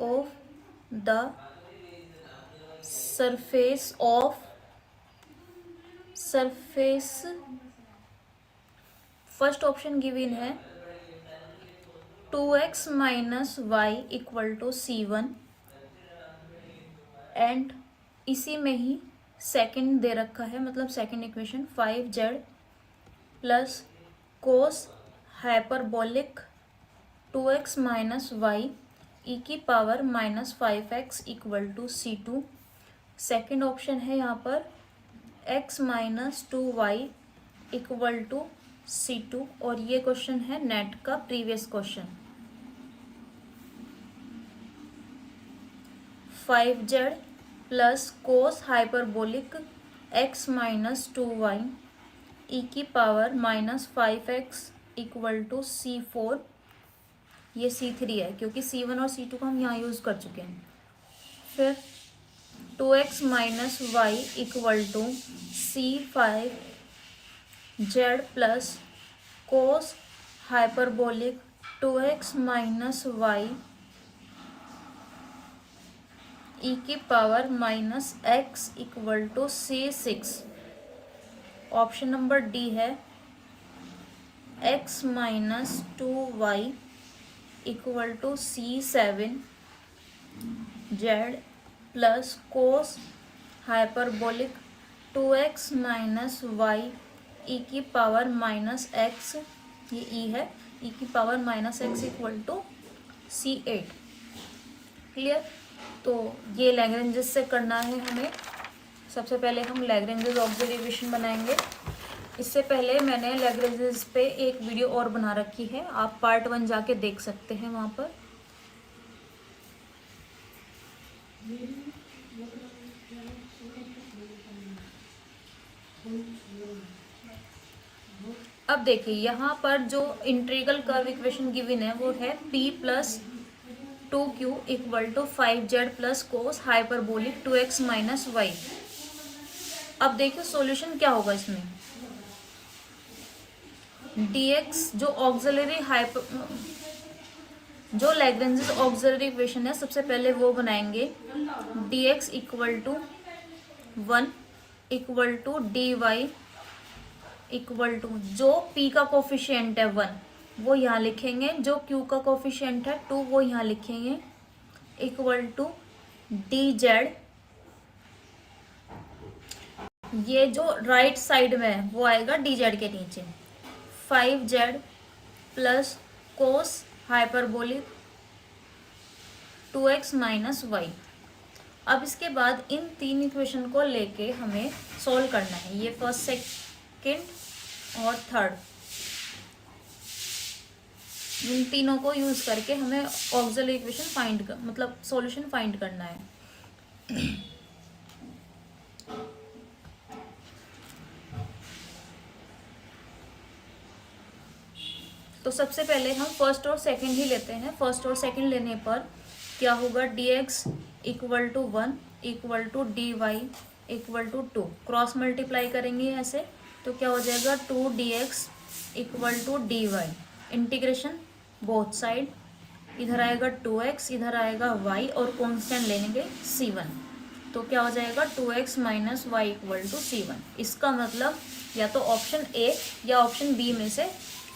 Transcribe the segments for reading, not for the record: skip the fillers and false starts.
Of the surface of surface, first option given है 2x minus y equal to C1 and इसी में ही second दे रखा है, मतलब second equation 5z plus cos hyperbolic 2x minus y e की power minus 5x equal to C2। Second option है यहाँ पर x minus 2y equal to C2 और ये क्वेश्चन है नेट का previous question. 5z plus cos hyperbolic x minus 2y ई की power minus 5x equal to C4। ये C3 है क्योंकि C1 और C2 को हम यहाँ यूज़ कर चुके हैं। फिर 2x minus y equal to C5 z plus cos hyperbolic 2x minus y e की power minus x equal to C6। Option number D है x minus 2y equal to C7 z plus cos hyperbolic 2x minus y e की power minus x, ये e है, e की power minus x equal to C8। Clear? तो ये Lagrange's से करना है हमें। सबसे पहले हम लैग्रेंजेस ऑक्सिलरी इक्वेशन बनाएंगे। इससे पहले मैंने लैग्रेंजेस पे एक वीडियो और बना रखी है, आप पार्ट 1 जाके देख सकते हैं वहाँ पर। अब देखिए यहाँ पर जो इंटीग्रल कर्व इक्वेशन गिवन है वो है p plus 2q equal to 5z plus cos hyperbolic 2x minus Y. अब देखिए सॉल्यूशन क्या होगा इसमें। dx जो ऑक्सिलरी जो लैग्रेंजेस ऑक्सिलरी इक्वेशन है, सबसे पहले वो बनाएंगे। dx equal to 1 equal to dy equal to जो p का कोफिशिएंट है 1 वो यहाँ लिखेंगे, जो q का कोफिशिएंट है 2 वो यहाँ लिखेंगे, इक्वल टू dz, ये जो राइट साइड में है वो आएगा dz के नीचे 5z plus cos hyperbolic 2x minus Y. अब इसके बाद इन तीन इक्वेशन को लेके हमें सॉल्व करना है, ये फर्स्ट सेकंड और थर्ड, इन तीनों को यूज करके हमें ऑक्सिलरी इक्वेशन मतलब सॉल्यूशन फाइंड करना है। तो सबसे पहले हम फर्स्ट और सेकंड ही लेते हैं। फर्स्ट और सेकंड लेने पर क्या होगा, dx equal to 1 equal to dy equal to 2, cross multiply करेंगे ऐसे तो क्या हो जाएगा 2dx equal to dy, integration both side, इधर आएगा 2x इधर आएगा y और कांस्टेंट लेंगे c1, तो क्या हो जाएगा 2x minus y equal to c1। इसका मतलब या तो ऑप्शन ए या ऑप्शन बी में से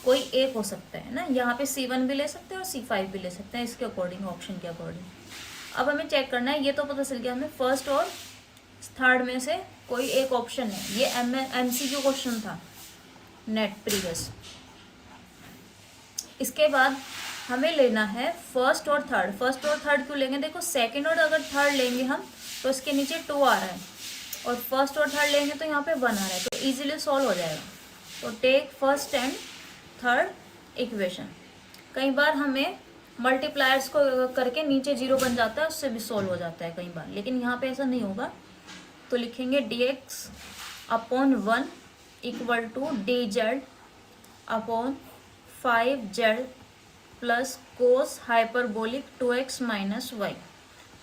कोई एक हो सकता है ना, यहाँ पे C1 भी ले सकते हैं और C5 भी ले सकते हैं, इसके अकॉर्डिंग, ऑप्शन के अकॉर्डिंग। अब हमें चेक करना है, ये तो पता चल गया हमें फर्स्ट और थर्ड में से कोई एक ऑप्शन है। ये MCQ क्वेश्चन था नेट प्रीवियस। इसके बाद हमें लेना है फर्स्ट और थर्ड। फर्स्ट और थर्ड क्यों लेंगे, देखो सेकेंड और अगर थर्ड लेंगे हम तो इसके नीचे 2 आ रहा है और फर्स्ट और थर्ड लेंगे तो यहाँ पे 1 आ रहा है, तो ईजिली सॉल्व हो जाएगा। तो take first and third equation. कई बार हमें मल्टीप्लायर्स को करके नीचे 0 बन जाता है, उससे भी सॉल्व हो जाता है कई बार, लेकिन यहाँ पे ऐसा नहीं होगा। तो लिखेंगे dx upon 1 equal to dz upon 5z plus cos hyperbolic 2x minus Y.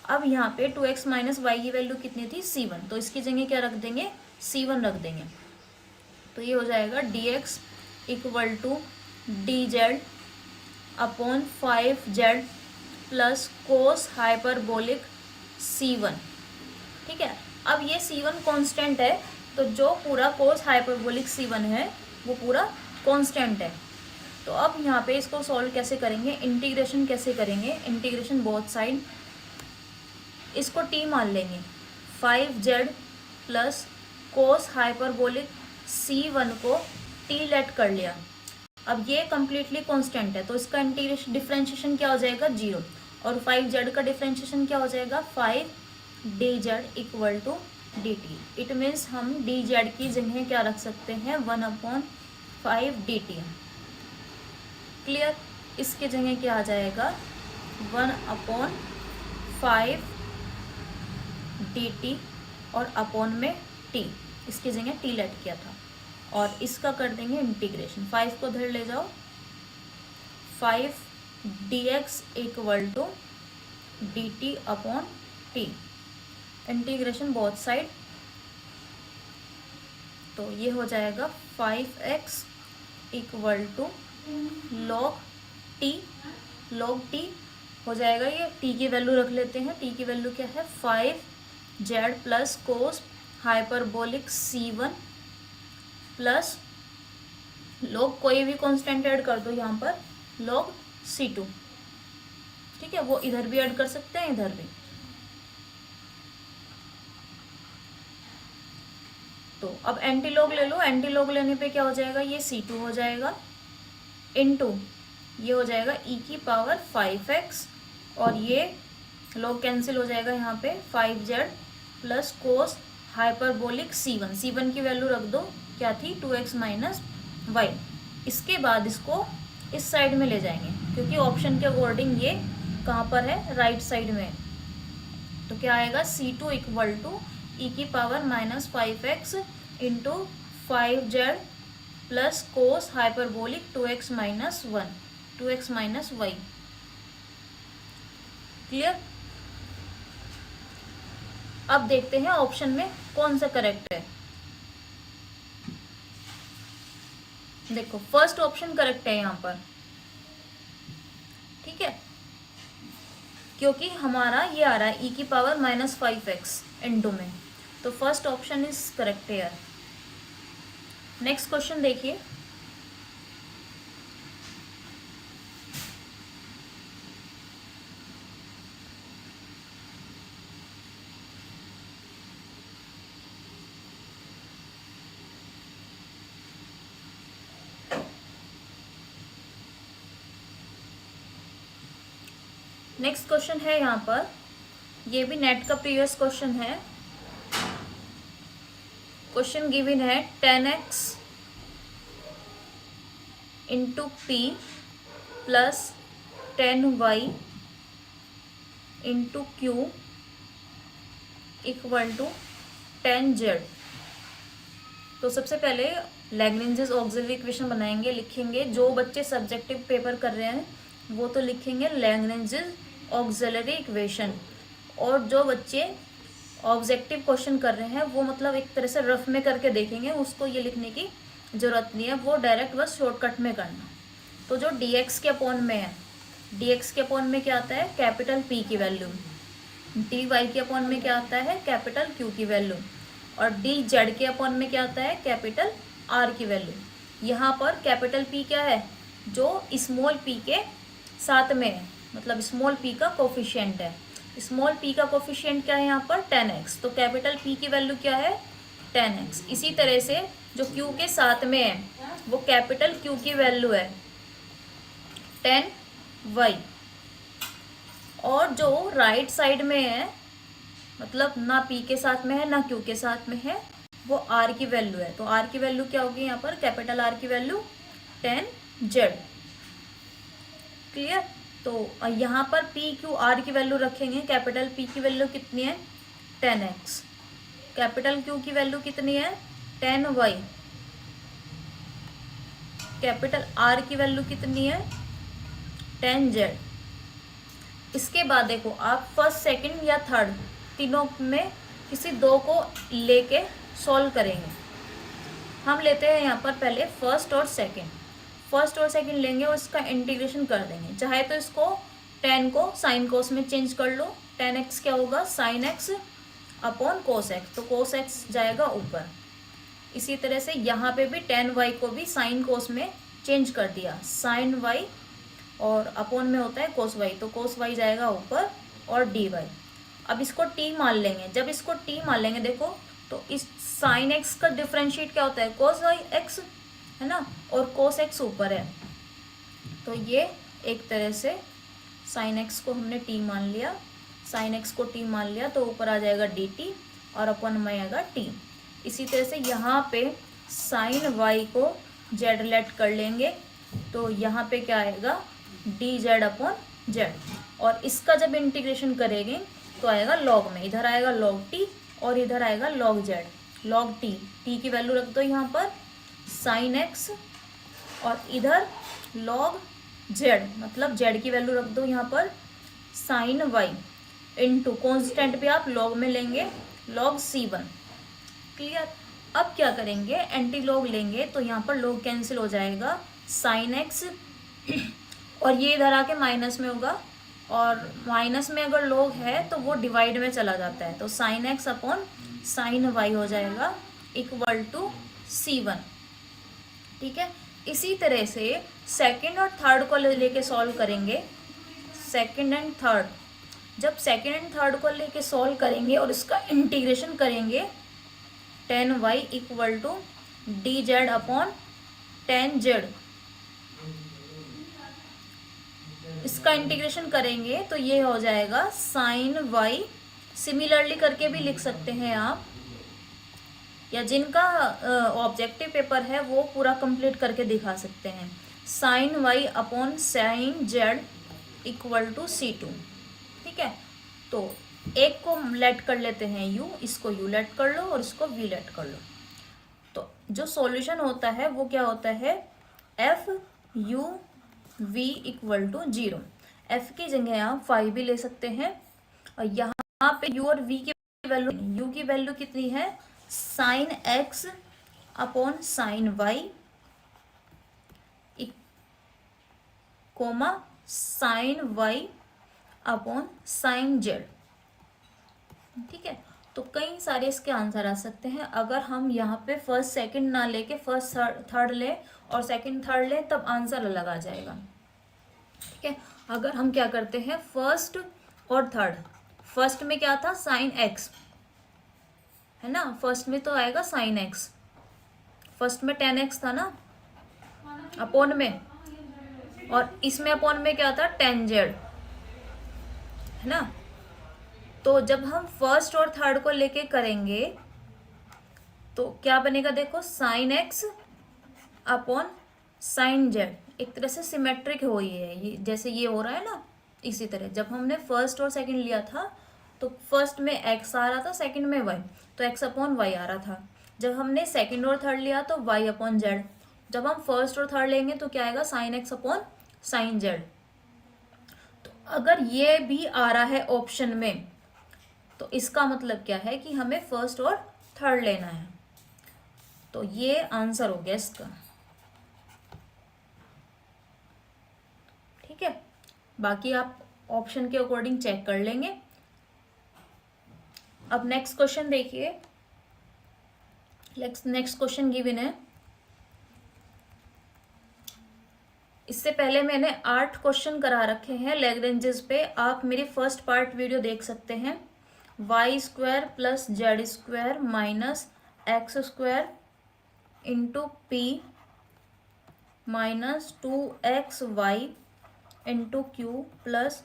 अब यहाँ पे 2x माइनस वाई की वैल्यू कितनी थी, c1, तो इसकी जगह क्या रख देंगे, c1 रख देंगे। तो ये हो जाएगा dx equal to dz upon 5z plus cos hyperbolic C1। ठीक है, अब ये C1 कांस्टेंट है, तो जो पूरा कोस हाइपरबोलिक C1 है वो पूरा कांस्टेंट है। तो अब यहाँ पे इसको सॉल्व कैसे करेंगे, इंटीग्रेशन कैसे करेंगे, इंटीग्रेशन बोथ साइड, इसको t मान लेंगे, 5z plus cos hyperbolic C1 को t लेट कर लिया। अब ये कम्प्लीटली कांस्टेंट है, तो इसका इंटीग्रेशन डिफरेंशिएशन क्या हो जाएगा, 0, और 5z का डिफरेंशिएशन क्या हो जाएगा, 5dz equal to dt। It means हम dz की जगह क्या रख सकते हैं, 1/5 dt। क्लियर, इसके जगह क्या आ जाएगा, 1/5 dt और अपॉन में t, इसकी जगह t लेट किया था, और इसका कर देंगे इंटीग्रेशन, 5 को इधर ले जाओ, 5 dx equal to dt upon t, integration both side, तो ये हो जाएगा 5x equal to log t हो जाएगा, ये t की वैल्यू रख लेते हैं, t की वैल्यू क्या है, 5z plus cos hyperbolic C1 plus log कोई भी कांस्टेंट ऐड कर दो यहाँ पर, log C2। ठीक है, वो इधर भी ऐड कर सकते हैं, इधर भी। तो अब एंटी लॉग ले लो, एंटी लॉग लेने पे क्या हो जाएगा, ये C2 हो जाएगा, इनटू ये हो जाएगा e की पावर 5x, और ये log कैंसिल हो जाएगा यहाँ पे, 5z plus cos hyperbolic C1 की वैल्यू रख दो, क्या थी, 2x माइनस y। इसके बाद इसको इस साइड में ले जाएंगे, क्योंकि ऑप्शन के अकॉर्डिंग ये कहाँ पर है, राइट साइड में। तो क्या आएगा, C2 इक्वल टू ई की power minus 5x into 5z plus cos hyperbolic 2x minus 1, 2x minus y। Clear, अब देखते हैं ऑप्शन में कौन सा करेक्ट है। देखो फर्स्ट ऑप्शन करेक्ट है यहाँ पर, ठीक है, क्योंकि हमारा ये आ रहा है e की पावर माइनस 5x इंटू में, तो फर्स्ट ऑप्शन इज करेक्ट है यार। नेक्स्ट क्वेश्चन देखिए, नेक्स्ट क्वेश्चन है यहाँ पर, ये भी नेट का प्रीवियस क्वेश्चन है। क्वेश्चन गिवन है 10x into P plus 10y into Q equal to 10z। तो सबसे पहले लैग्रेंजेस ऑक्सिलरी इक्वेशन बनाएंगे, लिखेंगे। जो बच्चे सब्जेक्टिव पेपर कर रहे हैं वो तो लिखेंगे लैग्रेंजेस ऑक्सिलरी इक्वेशन, और जो बच्चे ऑब्जेक्टिव क्वेश्चन कर रहे हैं वो मतलब एक तरह से रफ में करके देखेंगे, उसको ये लिखने की ज़रूरत नहीं है, वो डायरेक्ट बस शॉर्टकट में करना। तो जो dx के अपॉन में है, dx के अपॉन में क्या आता है, कैपिटल P की वैल्यू, dy के अपॉन में क्या आता है, कैपिटल Q की वैल्यू, और dz के अपॉन में क्या आता है, कैपिटल R की वैल्यू। यहाँ पर कैपिटल P क्या है, जो स्मॉल p के साथ में है, मतलब स्मॉल p का कोफिशिएंट है। स्मॉल p का कोफिशिएंट क्या है यहाँ पर, 10x, तो कैपिटल P की वैल्यू क्या है, 10x। इसी तरह से जो q के साथ में है वो कैपिटल Q की वैल्यू है 10y, और जो राइट साइड में है, मतलब ना p के साथ में है ना q के साथ में है, वो r की वैल्यू है। तो r की वैल्यू क्या होगी यहाँ पर, कैपिटल R की वैल्यू 10z। क्लियर, तो यहाँ पर p q r की वैल्यू रखेंगे। कैपिटल P की वैल्यू कितनी है, 10x, कैपिटल Q की वैल्यू कितनी है, 10y, कैपिटल R की वैल्यू कितनी है, 10z। इसके बाद देखो आप फर्स्ट सेकंड या थर्ड तीनों में किसी दो को लेके सॉल्व करेंगे। हम लेते हैं यहाँ पर पहले फर्स्ट और सेकंड लेंगे और इसका इंटीग्रेशन कर देंगे। चाहे तो इसको टेन को साइन कोस में चेंज कर लो, टेन एक्स क्या होगा sign X upon cos x, तो कोस एक्स जाएगा ऊपर। इसी तरह से यहाँ पे भी टेन वाई को भी साइन कोस में चेंज कर दिया, साइन वाई और अपॉन में होता है कोस वाई, तो कोस वाई जाएगा ऊपर और डी वाई। अब इसको टी मान लेंगे, जब इसको टी मान लेंगे देखो तो इस साइन एक्स का डिफरेंशिएट क्या होता है कोस वाई एक्स, है ना, और कोस एक्स ऊपर है, तो ये एक तरह से साइन एक्स को हमने टी मान लिया, साइन एक्स को टी मान लिया तो ऊपर आ जाएगा डी टी और अपन में आएगा टी। इसी तरह से यहाँ पे साइन वाई को जेड लेट कर लेंगे, तो यहाँ पे क्या आएगा डी जेड अपॉन जेड, और इसका जब इंटीग्रेशन करेंगे तो आएगा लॉग में, इधर आएगा लॉग टी और इधर आएगा log Z, log T, T की वैल्यू रख दो यहाँ पर साइन एक्स और इधर लॉग जेड, मतलब जेड की वैल्यू रख दो यहाँ पर साइन वाई इंटू कॉन्स्टेंट भी आप लॉग में लेंगे लॉग C1। क्लियर। अब क्या करेंगे एंटी लॉग लेंगे तो यहाँ पर लॉग कैंसिल हो जाएगा, साइन एक्स और ये इधर आके माइनस में होगा, और माइनस में अगर लॉग है तो वो डिवाइड में चला जाता है, तो sine X upon sine Y हो जाएगा इक्वल टू C1। ठीक है। इसी तरह से सेकंड और थर्ड को लेके सॉल्व करेंगे, सेकंड एंड थर्ड, जब सेकंड एंड थर्ड को लेके सॉल्व करेंगे और इसका इंटीग्रेशन करेंगे ten Y equal to D Z upon ten Z, इसका इंटीग्रेशन करेंगे तो ये हो जाएगा साइन वाई, सिमिलरली करके भी लिख सकते हैं आप, या जिनका ऑब्जेक्टिव पेपर है वो पूरा कंप्लीट करके दिखा सकते हैं, sine Y upon sine Z equal to C2। ठीक है, तो एक को लेट कर लेते हैं u, इसको u लेट कर लो और इसको v लेट कर लो, तो जो सॉल्यूशन होता है वो क्या होता है f u v equal to 0। f की जगह आप 5 भी ले सकते हैं, और यहाँ पे u और v की वैल्यू, u की वैल्यू कितनी है sine x upon sine Y comma sine Y upon sine Z. ठीक है, तो कई सारे इसके आंसर आ सकते हैं, अगर हम यहाँ पे फर्स्ट सेकंड ना लेके फर्स्ट थर्ड ले और सेकंड थर्ड ले तब आंसर अलग आ जाएगा। ठीक है, अगर हम क्या करते हैं फर्स्ट और थर्ड, फर्स्ट में क्या था साइन एक्स, है ना, फर्स्ट में तो आएगा साइन एक्स, फर्स्ट में टेन एक्स था ना अपॉन में, और इसमें अपॉन में क्या था टेन जेड, है ना, तो जब हम फर्स्ट और थर्ड को लेके करेंगे तो क्या बनेगा देखो sign X upon sine Z, एक तरह से सिमेट्रिक हो ही है ये, जैसे ये हो रहा है ना, इसी तरह जब हमने फर्स्ट और सेकंड लिया था तो फर्स्ट में एक्स आ रहा था, सेकंड में वाई, तो एक्स अपॉन वाई आ रहा था, जब हमने सेकंड और थर्ड लिया तो वाई अपॉन जेड, जब हम फर्स्ट और थर्ड लेंगे तो क्या आएगा sign X upon sine Z. तो अगर ये भी आ रहा है ऑप्शन में तो इसका मतलब क्या है कि हमें फर्स्ट और थर्ड लेना है, तो ये आंसर हो गया इसका। ठीक है, बाकी आप ऑप्शन के अकॉर्डिंग चेक कर लेंगे। अब नेक्स्ट क्वेश्चन देखिए, नेक्स्ट क्वेश्चन गिवन है, इससे पहले मैंने 8 क्वेश्चन करा रखे हैं लैग्रेंजेस पे, आप मेरी फर्स्ट पार्ट वीडियो देख सकते हैं, Y square plus Z square minus x square into P minus 2xy into Q plus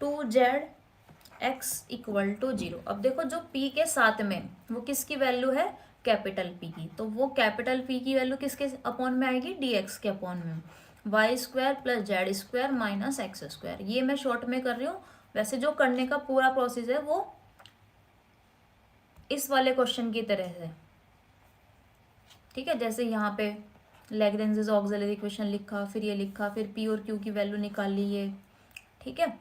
2zx equal to 0। अब देखो जो p के साथ में वो किसकी वैल्यू है कैपिटल P की, तो वो कैपिटल P की वैल्यू किसके अपॉन में आएगी dx के अपॉन में, Y square plus Z square minus x square. ये मैं शॉर्ट में कर रही हूँ, वैसे जो करने का पूरा प्रोसेस है वो इस वाले क्वेश्चन की तरह है। ठीक है, जैसे यहाँ पे लैग्रेंजेस ऑक्सिलरी इक्वेशन लिखा, फिर ये लिखा, फिर पी और क्यू की वैल्यू निकाल ली ये। ठीक है,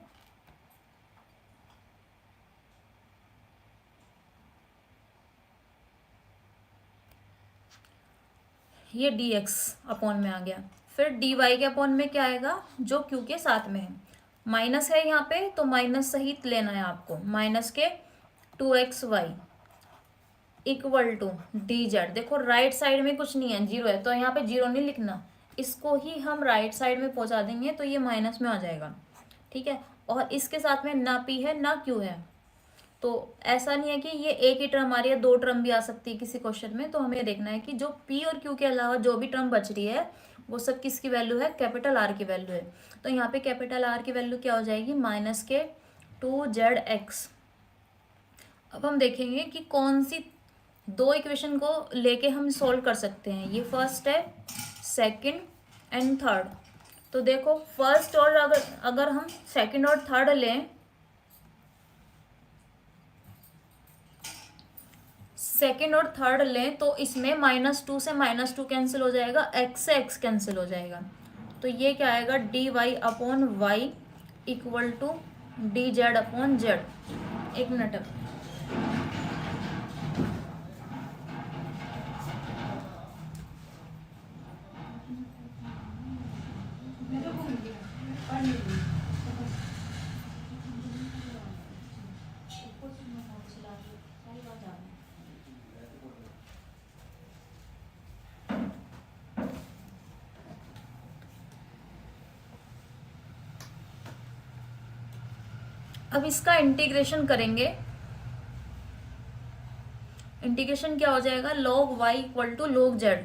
ये dx अपॉन में आ गया, फिर dy के अपॉन में क्या आएगा जो q के साथ में है, माइनस है यहाँ पे तो माइनस सहित लेना है आपको, माइनस के 2xy equal to D Z. देखो राइट साइड में कुछ नहीं है, जीरो है, तो यहाँ पे जीरो नहीं लिखना, इसको ही हम राइट साइड में पहुंचा देंगे तो ये माइनस में आ जाएगा। ठीक है, और इसके साथ में ना पी है ना क्यू है, तो ऐसा नहीं है कि ये एक ही टर्म आ रही है, दो टर्म भी आ सकती है किसी क्वेश्चन में। तो हमें देखना है कि जो पी और क्यू के अलावा जो भी टर्म बच रही है वो सब किसकी वैल्यू है, कैपिटल आर की वैल्यू है। तो यहाँ पे कैपिटल आर की वैल्यू क्या हो जाएगी, माइनस के 2zx। अब हम देखेंगे कि कौन सी दो इक्वेशन को लेके हम सोल्व कर सकते हैं। ये फर्स्ट है, सेकंड एंड थर्ड। तो देखो फर्स्ट और अगर हम सेकंड और थर्ड लें, सेकंड और थर्ड लें तो इसमें -2 से -2 कैंसिल हो जाएगा, x से x कैंसिल हो जाएगा। तो ये क्या आएगा, dy/y इक्वल टू dz/z। एक मिनट, अब इसका इंटीग्रेशन करेंगे। इंटीग्रेशन क्या हो जाएगा, log y equal to log z।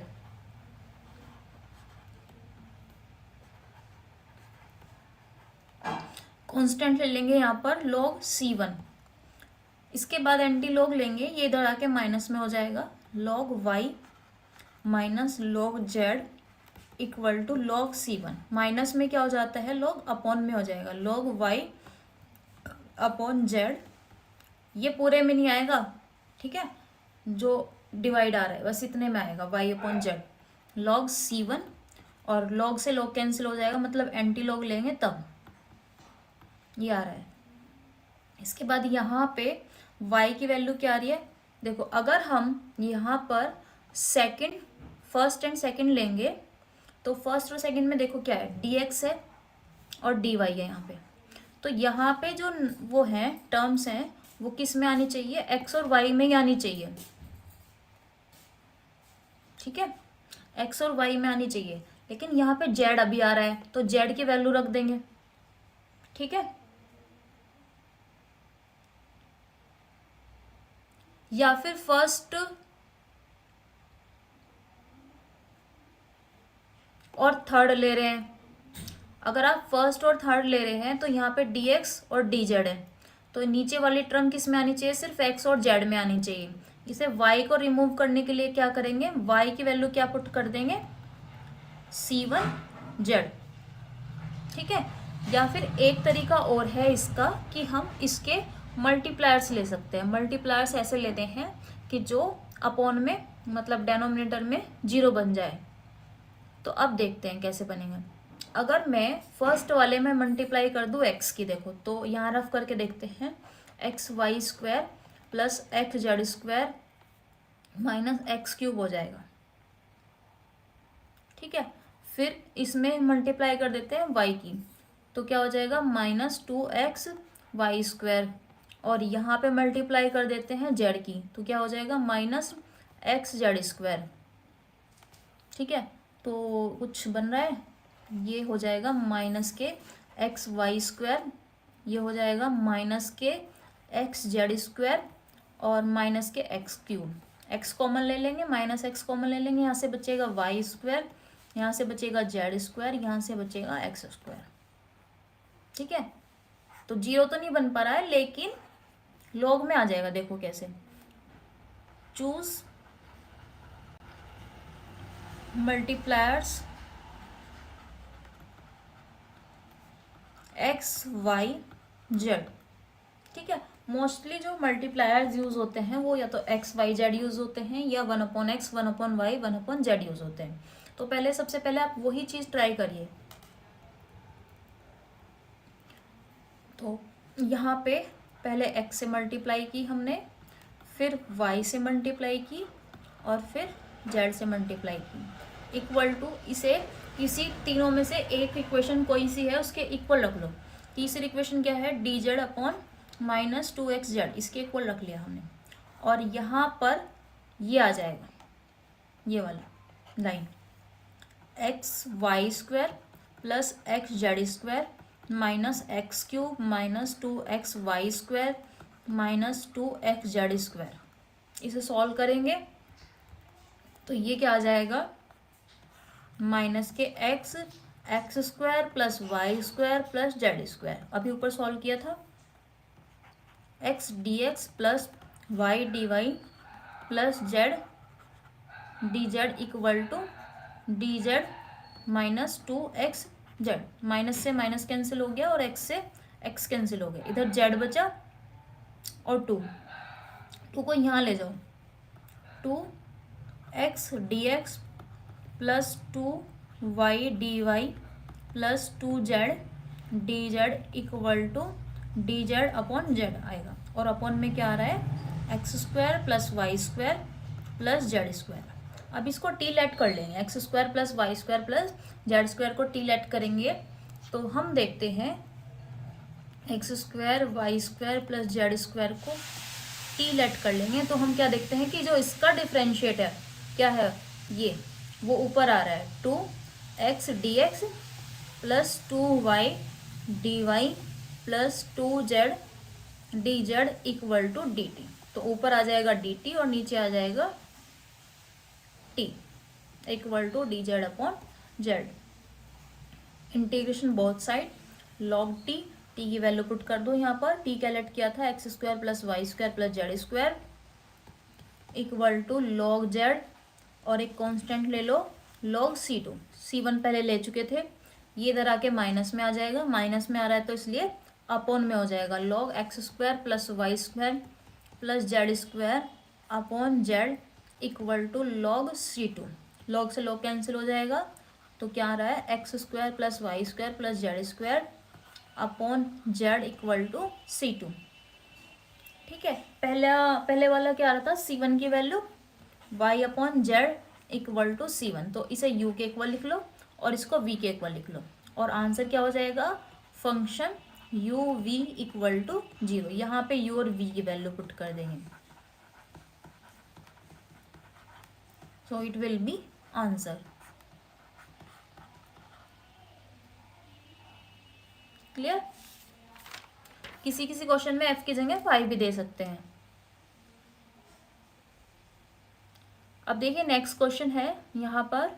Constant ले लेंगे यहाँ पर log c1। इसके बाद एंटी लॉग लेंगे, ये इधर आके माइनस में हो जाएगा, log y minus log z equal to log c1। Minus में क्या हो जाता है, log अपॉन में हो जाएगा, log y अपॉन z। ये पूरे में नहीं आएगा, ठीक है, जो डिवाइड आ रहा है बस इतने में आएगा, y upon z log c1। और log से log कैंसिल हो जाएगा, मतलब एंटी लॉग लेंगे तब ये आ रहा है। इसके बाद यहाँ पे y की वैल्यू क्या आ रही है, देखो अगर हम यहाँ पर सेकंड, फर्स्ट एंड सेकंड लेंगे तो फर्स्ट और सेकंड में देखो क्या है, dx है और dy है यहाँ पे। तो यहाँ पे जो वो हैं टर्म्स हैं वो किस में आनी चाहिए, x और y में ही आनी चाहिए। ठीक है, x और y में आनी चाहिए, लेकिन यहाँ पे z अभी आ रहा है तो z की वैल्यू रख देंगे। ठीक है, या फिर फर्स्ट और थर्ड ले रहे हैं, अगर आप फर्स्ट और थर्ड ले रहे हैं तो यहाँ पे dx और dz है, तो नीचे वाली टर्म किस में आनी चाहिए, सिर्फ x और z में आनी चाहिए। इसे y को रिमूव करने के लिए क्या करेंगे, y की वैल्यू क्या पुट कर देंगे, c1z। ठीक है, या फिर एक तरीका और है इसका कि हम इसके मल्टीप्लायर्स ले सकते हैं। मल्टीप्लायर्स ऐसे लेते हैं कि जो अपॉन में, मतलब डेनोमिनेटर में जीरो बन जाए। तो अब देखते हैं कैसे बनेगा। अगर मैं फर्स्ट वाले में मल्टीप्लाई कर दूं x की, देखो तो यहाँ रफ करके देखते हैं, xy² plus xz² minus x³ हो जाएगा। ठीक है, फिर इसमें मल्टीप्लाई कर देते हैं y की, तो क्या हो जाएगा, -2xy²। और यहाँ पे मल्टीप्लाई कर देते हैं z की, तो क्या हो जाएगा, -xz²। ठीक है, तो कुछ बन रहा है, ये हो जाएगा माइनस के xy², ये हो जाएगा माइनस के xz² और माइनस के x³। x कॉमन ले लेंगे, -x कॉमन ले लेंगे, यहाँ से बचेगा y², यहाँ से बचेगा z², यहाँ से बचेगा x²। ठीक है, तो जीरो तो नहीं बन पा रहा है लेकिन लॉग में आ जाएगा। देखो कैसे, choose multipliers x y z। ठीक है, मोस्टली जो मल्टीप्लायर्स यूज होते हैं वो या तो x y z यूज होते हैं, या 1/x 1/y 1/z यूज होते हैं। तो पहले सबसे पहले आप वही चीज ट्राई करिए। तो यहाँ पे पहले x से मल्टीप्लाई की हमने, फिर y से मल्टीप्लाई की और फिर z से मल्टीप्लाई की, इक्वल टू, इसे किसी तीनों में से एक इक्वेशन कोई सी है उसके इक्वल रख लो, तीसरी इक्वेशन क्या है, d Z upon minus 2xz, इसके इक्वल रख लिया हमने। और यहाँ पर ये आ जाएगा, ये वाला line x y square plus x z square minus x cube minus 2xy square minus 2xz square. इसे सॉल्व करेंगे तो ये क्या आ जाएगा, माइनस के x square plus y square plus Z square. अभी ऊपर सॉल्व किया था, x d x plus y d y plus z d z equal to D z minus 2xz। Minus से माइनस कैंसिल हो गया और एक्स से एक्स कैंसिल हो गया, इधर जेड बचा और टू को यहाँ ले जाओ, 2x d x plus 2y d y plus 2z d z equal to D Z upon z आएगा। और अपॉन में क्या आ रहा है, x square plus y square plus Z square. अब इसको टी लेट कर लेंगे, x square plus y square plus Z square को टी लेट करेंगे तो हम देखते हैं x square y square plus Z square को टी लेट कर लेंगे तो हम क्या देखते हैं कि जो इसका डिफ्रेंशिएट है क्या है, ये वो ऊपर आ रहा है 2x d x plus 2y d y plus 2z d z equal to d t. तो ऊपर आ जाएगा डी टी और नीचे आ जाएगा t equal to D Z upon z. Integration both side log t की वैल्यू पुट कर दो यहाँ पर। टी क्या लेट किया था, x square plus y square plus Z square equal to log z और एक कांस्टेंट ले लो लॉग C2। C1 पहले ले चुके थे, ये इधर आके माइनस में आ जाएगा, माइनस में आ रहा है तो इसलिए अपॉन में हो जाएगा log x square plus y square plus Z square upon z equal to log C2। Log से लॉग कैंसिल हो जाएगा तो क्या आ रहा है, x square plus y square plus Z square upon z equal to C2। ठीक है, पहले वाला क्या आ रहा था, C1 की value y upon z equal to C1, तो इसे u के इक्वल लिख लो और इसको v के इक्वल लिख लो और आंसर क्या हो जाएगा, function u v equal to 0। यहाँ पे u और v की वैल्यू पुट कर देंगे, so it will be answer. Clear. किसी किसी क्वेश्चन में f की जगह 5 भी दे सकते हैं। अब देखिए नेक्स्ट क्वेश्चन है यहाँ पर,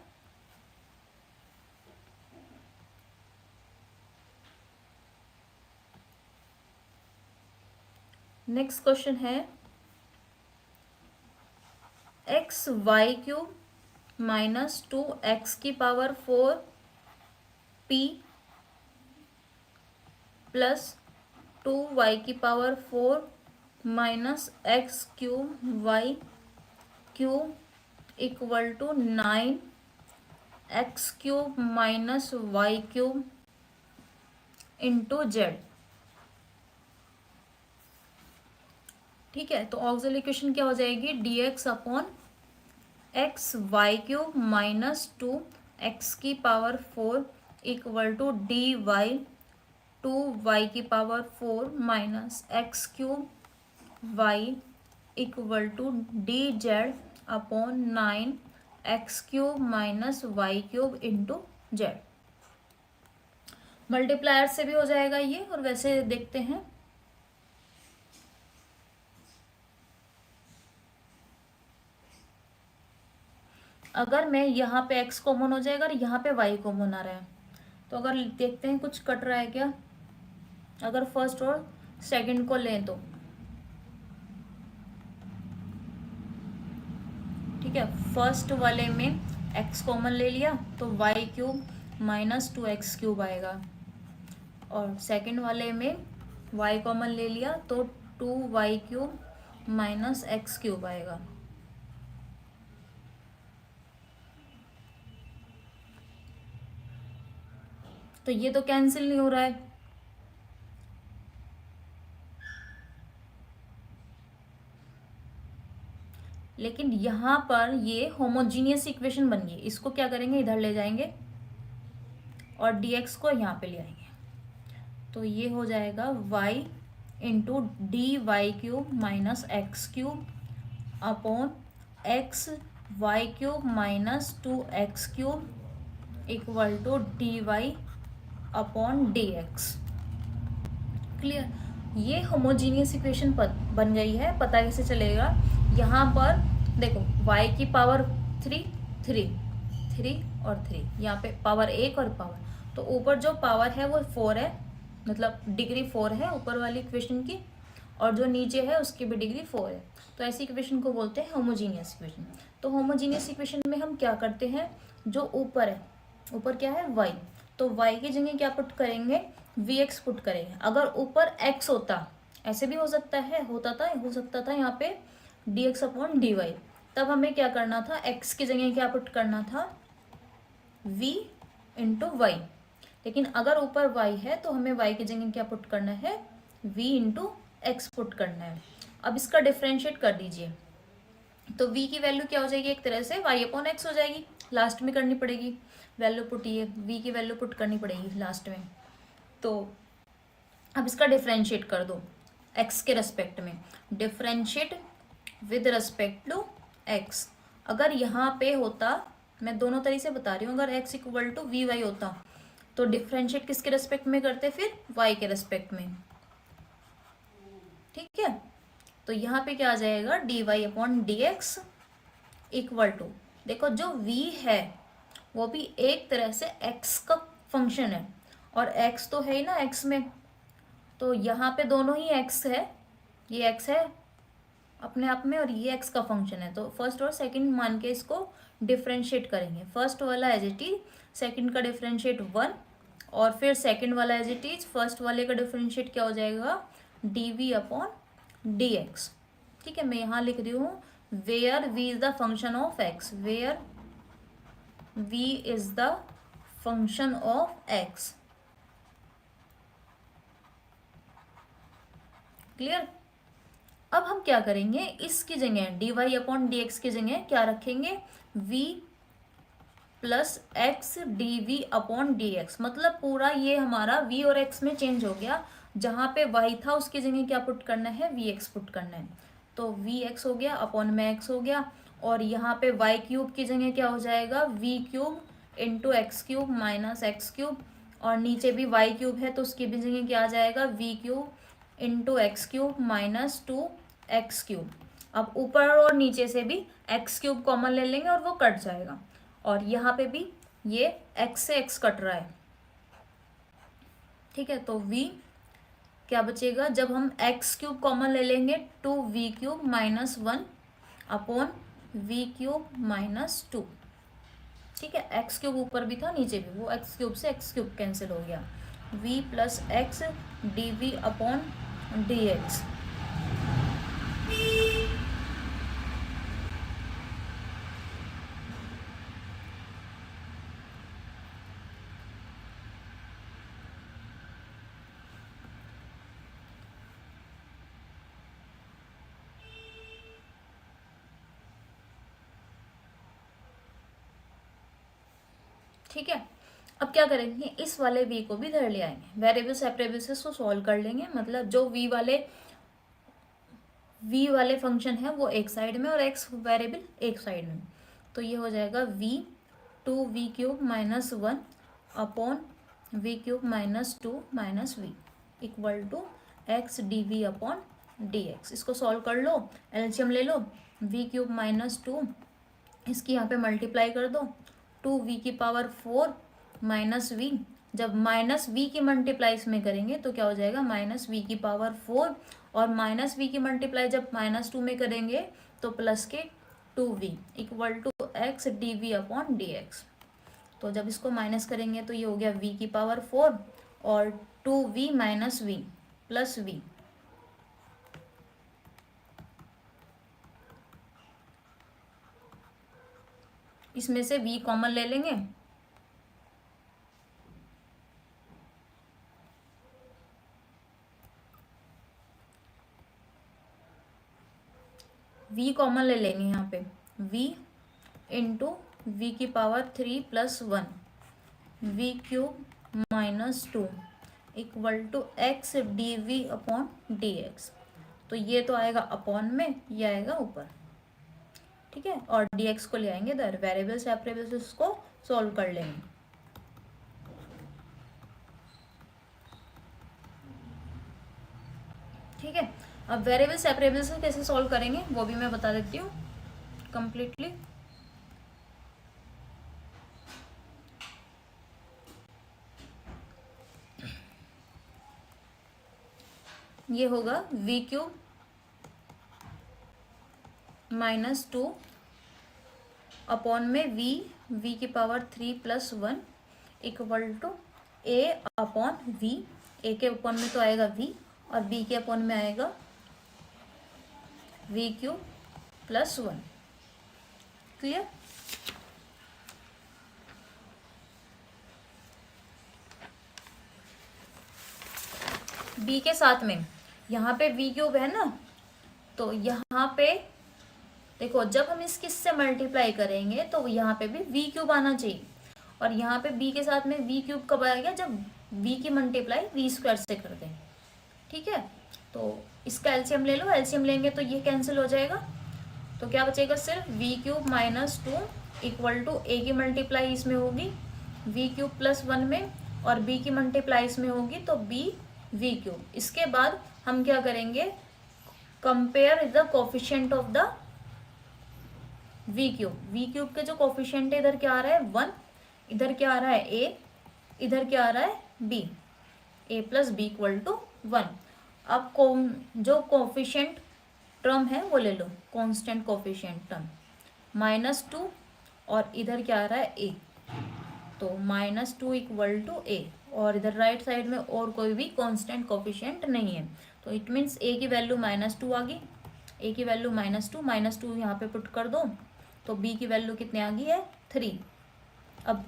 नेक्स्ट क्वेश्चन है x y cube minus 2x की पावर 4 p प्लस 2y की power 4 minus x cube y cube equal to 9x cube minus y cube into z. ठीक है, तो ऑक्सिलरी इक्वेशन क्या हो जाएगी, dx upon x y cube minus 2x की power 4 equal to d y 2y की power 4 minus x cube y equal to D Z upon 9x cube minus y cube into z. Multiplier से भी हो जाएगा ये, और वैसे देखते हैं अगर मैं यहाँ पे x कॉमन हो जाएगा और यहाँ पे y कॉमन आ रहा है, तो अगर देखते हैं कुछ कट रहा है क्या, अगर फर्स्ट और सेकंड को लें तो ठीक है, फर्स्ट वाले में x कॉमन ले लिया तो Y cube minus 2x cube आएगा, और सेकंड वाले में y कॉमन ले लिया तो 2y cube minus x cube आएगा। तो ये तो कैंसिल नहीं हो रहा है, लेकिन यहाँ पर ये होमोजीनियस इक्वेशन बन गई। इसको क्या करेंगे, इधर ले जाएंगे और dx को यहाँ पे ले आएंगे। तो ये हो जाएगा y into d y cube minus x cube upon x y cube minus 2x cube equal to d y upon d x. Clear. ये होमोजीनियस इक्वेशन बन गई है। पता कैसे चलेगा, यहाँ पर देखो y की पावर 3 और 3, यहाँ पे पावर 1 और पावर, तो ऊपर जो पावर है वो 4 है, मतलब डिग्री 4 है ऊपर वाली इक्वेशन की, और जो नीचे है उसकी भी डिग्री 4 है। तो ऐसी इक्वेशन को बोलते हैं होमोजीनियस इक्वेशन। तो होमोजीनियस इक्वेशन में हम क्या करते हैं, जो ऊपर है, ऊपर क्या है y, तो y की जगह क्या पुट करेंगे, vx पुट करेंगे। अगर ऊपर x होता, ऐसे भी हो सकता है, हो सकता था यहाँ पे dx अपॉन dy, तब हमें क्या करना था, x की जगह क्या पुट करना था, v इंटू वाई। लेकिन अगर ऊपर y है तो हमें y की जगह क्या पुट करना है, v इंटू एक्स पुट करना है। अब इसका डिफ्रेंशिएट कर दीजिए, तो v की वैल्यू क्या हो जाएगी, एक तरह से y अपॉन एक्स हो जाएगी, लास्ट में करनी पड़ेगी वैल्यू पुट, ये v की वैल्यू पुट करनी पड़ेगी लास्ट में। तो अब इसका डिफ्रेंशिएट कर दो x के रेस्पेक्ट में, differentiate with respect to x। अगर यहाँ पे होता, मैं दोनों तरीके से बता रही हूँ, अगर x equal to v y होता तो डिफ्रेंशिएट किसके रेस्पेक्ट में करते, फिर y के रेस्पेक्ट में। ठीक है, तो यहाँ पे क्या आ जाएगा, d y upon d x equal to, देखो जो v है वो भी एक तरह से x का फंक्शन है, और x तो है ही ना x में, तो यहाँ पे दोनों ही x है, ये x है अपने आप में और ये x का फंक्शन है। तो फर्स्ट और सेकंड मान के इसको डिफ्रेंशिएट करेंगे। फर्स्ट वाला एज इट इज, सेकंड का डिफ्रेंशिएट 1, और फिर सेकंड वाला एज इट इज, फर्स्ट वाले का डिफ्रेंशिएट क्या हो जाएगा, d v upon d x. ठीक है, मैं यहाँ लिख रही हूँ where v is the function of x, where v is the function of x। Clear. अब हम क्या करेंगे, इसकी जगह d y upon d x की जगह क्या रखेंगे, v plus x d v upon d x. मतलब पूरा ये हमारा v और x में चेंज हो गया, जहाँ पे y था उसकी जगह क्या पुट करना है, वी एक्स पुट करना है। तो वी एक्स हो गया अपॉन में x हो गया, और यहाँ पे y क्यूब की जगह क्या हो जाएगा, v cube into x cube minus x cube, और नीचे भी y क्यूब है तो उसकी भी जगह क्या आ जाएगा, v cube into x cube minus 2x cube. अब ऊपर और नीचे से भी x क्यूब कॉमन ले लेंगे और वो कट जाएगा, और यहाँ पे भी ये x से x कट रहा है। ठीक है, तो v क्या बचेगा, जब हम x क्यूब कॉमन ले लेंगे 2v cube minus 1 upon v cube minus 2। ठीक है, x क्यूब ऊपर भी था नीचे भी, वो x क्यूब से x क्यूब कैंसिल हो गया, v plus x d v upon d x. ठीक है, अब क्या करेंगे, इस वाले v को भी इधर ले आएंगे, वेरिएबल सेपरेबल से इसको सॉल्व कर लेंगे। मतलब जो v वाले फंक्शन है वो एक साइड में और x वेरिएबल एक साइड में, तो ये हो जाएगा v 2v cube minus 1 upon v cube minus 2 minus v equal to x d v upon d x. इसको सॉल्व कर लो, एलसीएम ले लो, v क्यूब माइनस 2 इसकी यहाँ पे मल्टीप्लाई कर दो, 2v की पावर 4 माइनस v, जब माइनस v की मल्टीप्लाई इसमें करेंगे तो क्या हो जाएगा, माइनस v की पावर 4, और माइनस v की मल्टीप्लाई जब माइनस 2 में करेंगे तो प्लस के 2v equal to x d v upon d x. तो जब इसको माइनस करेंगे तो ये हो गया v की पावर 4 और 2v minus v plus v। इसमें से v कॉमन ले लेंगे, v कॉमन ले लेंगे यहाँ पे, v इंटू वी की power 3 plus 1 v cube minus 2 equal to x d v upon d x. तो ये तो आएगा अपॉन में, ये आएगा ऊपर, ठीक है। और डी एक्स को ले आएंगे इधर, वेरिएबल्स सेपरेबल्स उसको सॉल्व कर लेंगे, ठीक है। अब वेरिएबल सेपरेबल्स को कैसे सॉल्व करेंगे वो भी मैं बता देती हूँ कंप्लीटली। ये होगा वी क्यूब माइनस 2 अपॉन में वी की power 3 plus 1 equal to a upon v. A के अपॉन में तो आएगा वी और बी के अपॉन में आएगा v cube plus 1। Clear? B के साथ में यहाँ पे वी क्यूब है ना, तो यहाँ पे देखो जब हम इससे मल्टीप्लाई करेंगे तो यहाँ पे भी वी क्यूब आना चाहिए, और यहाँ पे बी के साथ में वी क्यूब कब आएगा, जब वी की मल्टीप्लाई वी स्क्वायर से कर दें, ठीक है। तो इसका एलसीएम ले लो, एलसीएम लेंगे तो ये कैंसिल हो जाएगा, तो क्या बचेगा, सिर्फ v cube minus 2 equal to a की मल्टीप्लाई इसमें होगी वी क्यूब प्लस 1 में, और बी की मल्टीप्लाई इसमें होगी तो बी वी क्यूब। इसके बाद हम क्या करेंगे, compare the coefficient of the v cube के जो कोफिशिएंट है, इधर क्या आ रहा है 1, इधर क्या आ रहा है ए, इधर क्या आ रहा है b, a plus b equal to 1। अब जो कोफिशिएंट टर्म है वो ले लो, कांस्टेंट कोफिशिएंट टर्म -2, और इधर क्या आ रहा है ए, तो -2 इक्वल टू ए, और इधर राइट साइड में और कोई भी कांस्टेंट कोफिशिएंट नहीं है, तो इट मीन्स ए की वैल्यू -2 आ गई, ए की वैल्यू -2 यहाँ पे पुट कर दो, तो बी की वैल्यू कितने आ गई है 3। अब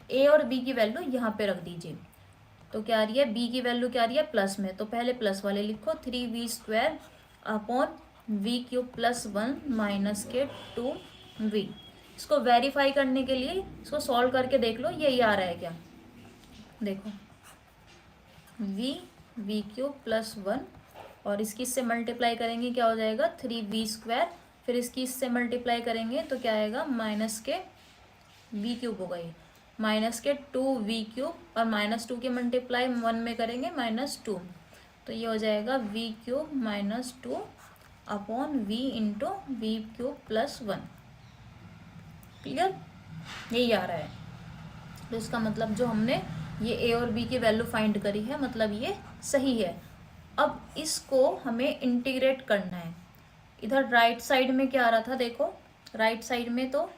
ए और बी की वैल्यू यहाँ पे रख दीजिए, तो क्या आ रही है, बी की वैल्यू क्या आ रही है प्लस में, तो पहले प्लस वाले लिखो 3v² upon v cube plus 1 minus के 2v। इसको वेरीफाई करने के लिए इसको सॉल्व करके देख लो यही आ रहा है क्या, देखो वी क्यूब प्लस 1 और इसकी इससे मल्टीप्लाई करेंगे क्या हो जाएगा 3v², फिर इसकी इससे मल्टीप्लाई करेंगे तो क्या आएगा माइनस के वी क्यूब होगा, ये माइनस के 2v³ और -2 की मल्टीप्लाई 1 में करेंगे -2, तो ये हो जाएगा v³ -2 upon v into v³ plus 1। Clear? यही आ रहा है, तो इसका मतलब जो हमने ये a और b की वैल्यू फाइंड करी है, मतलब ये सही है। अब इसको हमें इंटीग्रेट करना है, इधर राइट साइड में क्या आ रहा था, देखो राइट साइड में तो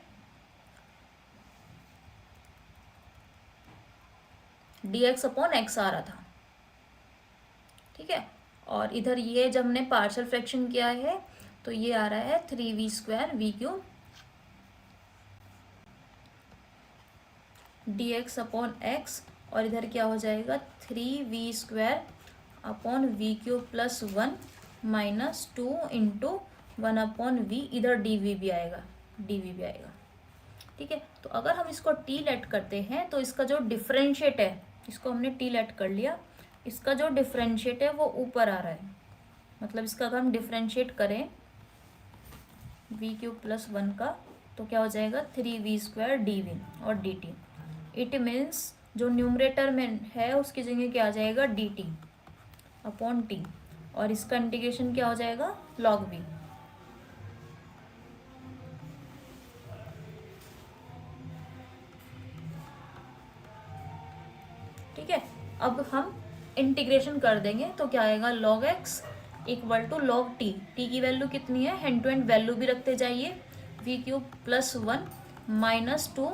dx अपॉन एक्स आ रहा था, ठीक है, और इधर ये जब हमने पार्शियल फ्रैक्शन किया है तो ये आ रहा है 3v² v³ dx upon x, और इधर क्या हो जाएगा 3v² upon v³ plus 1 -2 into 1 upon v, इधर dv भी आएगा, ठीक है। तो अगर हम इसको t लेट करते हैं तो इसका जो डिफरेंशिएट है, इसको हमने t लेट कर लिया, इसका जो डिफरेंशिएट है वो ऊपर आ रहा है, मतलब इसका अगर हम डिफरेंशिएट करें v³ प्लस 1 का, तो क्या हो जाएगा 3v² dv और dt। इट मीन्स जो न्यूमरेटर में है उसकी जगह क्या आ जाएगा dt अपॉन t, और इसका इंटीग्रेशन क्या हो जाएगा log v। ठीक है, अब हम इंटीग्रेशन कर देंगे तो क्या आएगा log x equal to log t, t की वैल्यू कितनी है, हैंड टू हैंड वैल्यू भी रखते जाइए, v³ plus 1 -2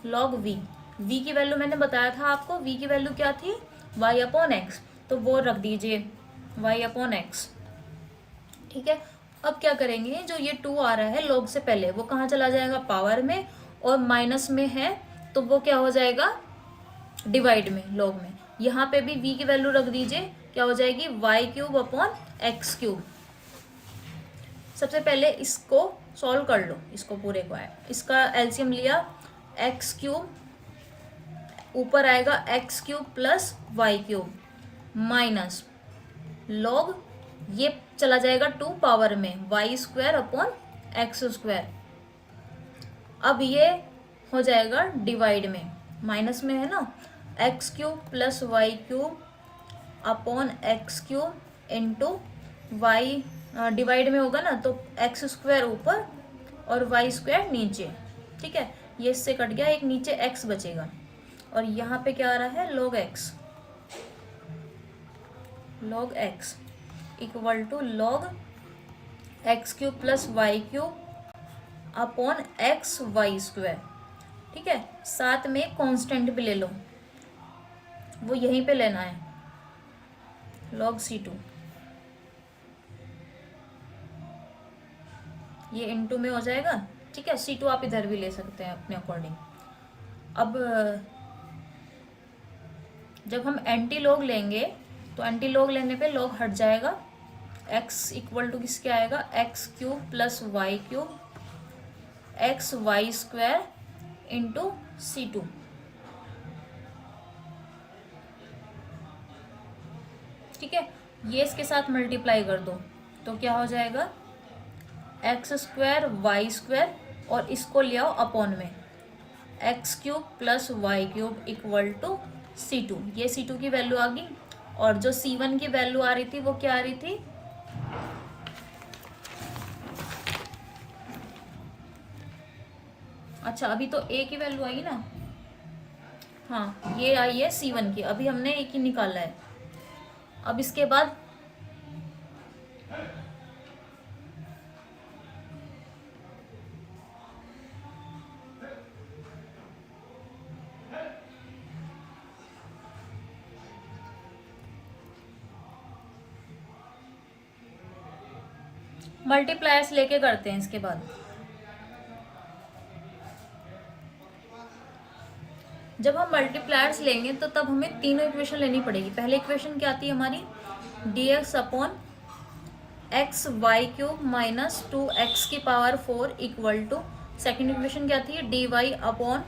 log v। v की वैल्यू मैंने बताया था आपको, v की वैल्यू क्या थी y अपॉन एक्स, तो वो रख दीजिए y अपॉन एक्स, ठीक है। अब क्या करेंगे, जो ये 2 आ रहा है log से पहले वो कहाँ चला जाएगा पावर में, और माइनस में है तो वो क्या हो जाएगा डिवाइड में, log में। यहाँ पे भी v की वैल्यू रख दीजिए, क्या हो जाएगी y³ अपॉन x³। सबसे पहले इसको सॉल्व कर लो, इसको पूरे को है, इसका एलसीएम लिया x³ ऊपर आएगा x³ plus y³ minus log ये चला जाएगा 2 पावर में Y square upon x square. अब ये हो जाएगा डिवाइड में, माइनस में है ना, x cube plus y cube upon x cube into y, divide में होगा ना तो एक्स स्क्वायर ऊपर और वाई स्क्वायर नीचे। ठीक है, ये इससे कट गया, एक नीचे एक्स बचेगा और यहाँ पे क्या आ रहा है log x equal to log x cube plus y cube upon x y square. ठीक है, साथ में कांस्टेंट भी ले लो, वो यहीं पे लेना है, log c2। ये इनटू में हो जाएगा। ठीक है, c2 आप इधर भी ले सकते हैं अपने अकॉर्डिंग। अब जब हम एंटी लॉग लेंगे तो एंटी लॉग लेने पे लॉग हट जाएगा, x इक्वल टू किसके आएगा, x cube plus y cube x y square into c2। ठीक है, ये इसके साथ मल्टीप्लाई कर दो तो क्या हो जाएगा, एक्स स्क्वायर वाई स्क्वायर और इसको ले आओ अपॉन में, x cube plus y cube equal to c2। ये c2 की वैल्यू आ गई और जो c1 की वैल्यू आ रही थी वो क्या आ रही थी, अच्छा अभी तो a की वैल्यू आई ना, हाँ ये आई है c1 की, अभी हमने a की निकाला है। अब इसके बाद मल्टीप्लायर्स लेके करते हैं। इसके बाद जब हम मल्टीप्लायर्स लेंगे तो तब हमें तीनों इक्वेशन लेनी पड़ेगी। पहले इक्वेशन क्या आती है हमारी, dx upon x y cube minus 2x की power 4 equal to, second equation क्या आती है, dy अपॉन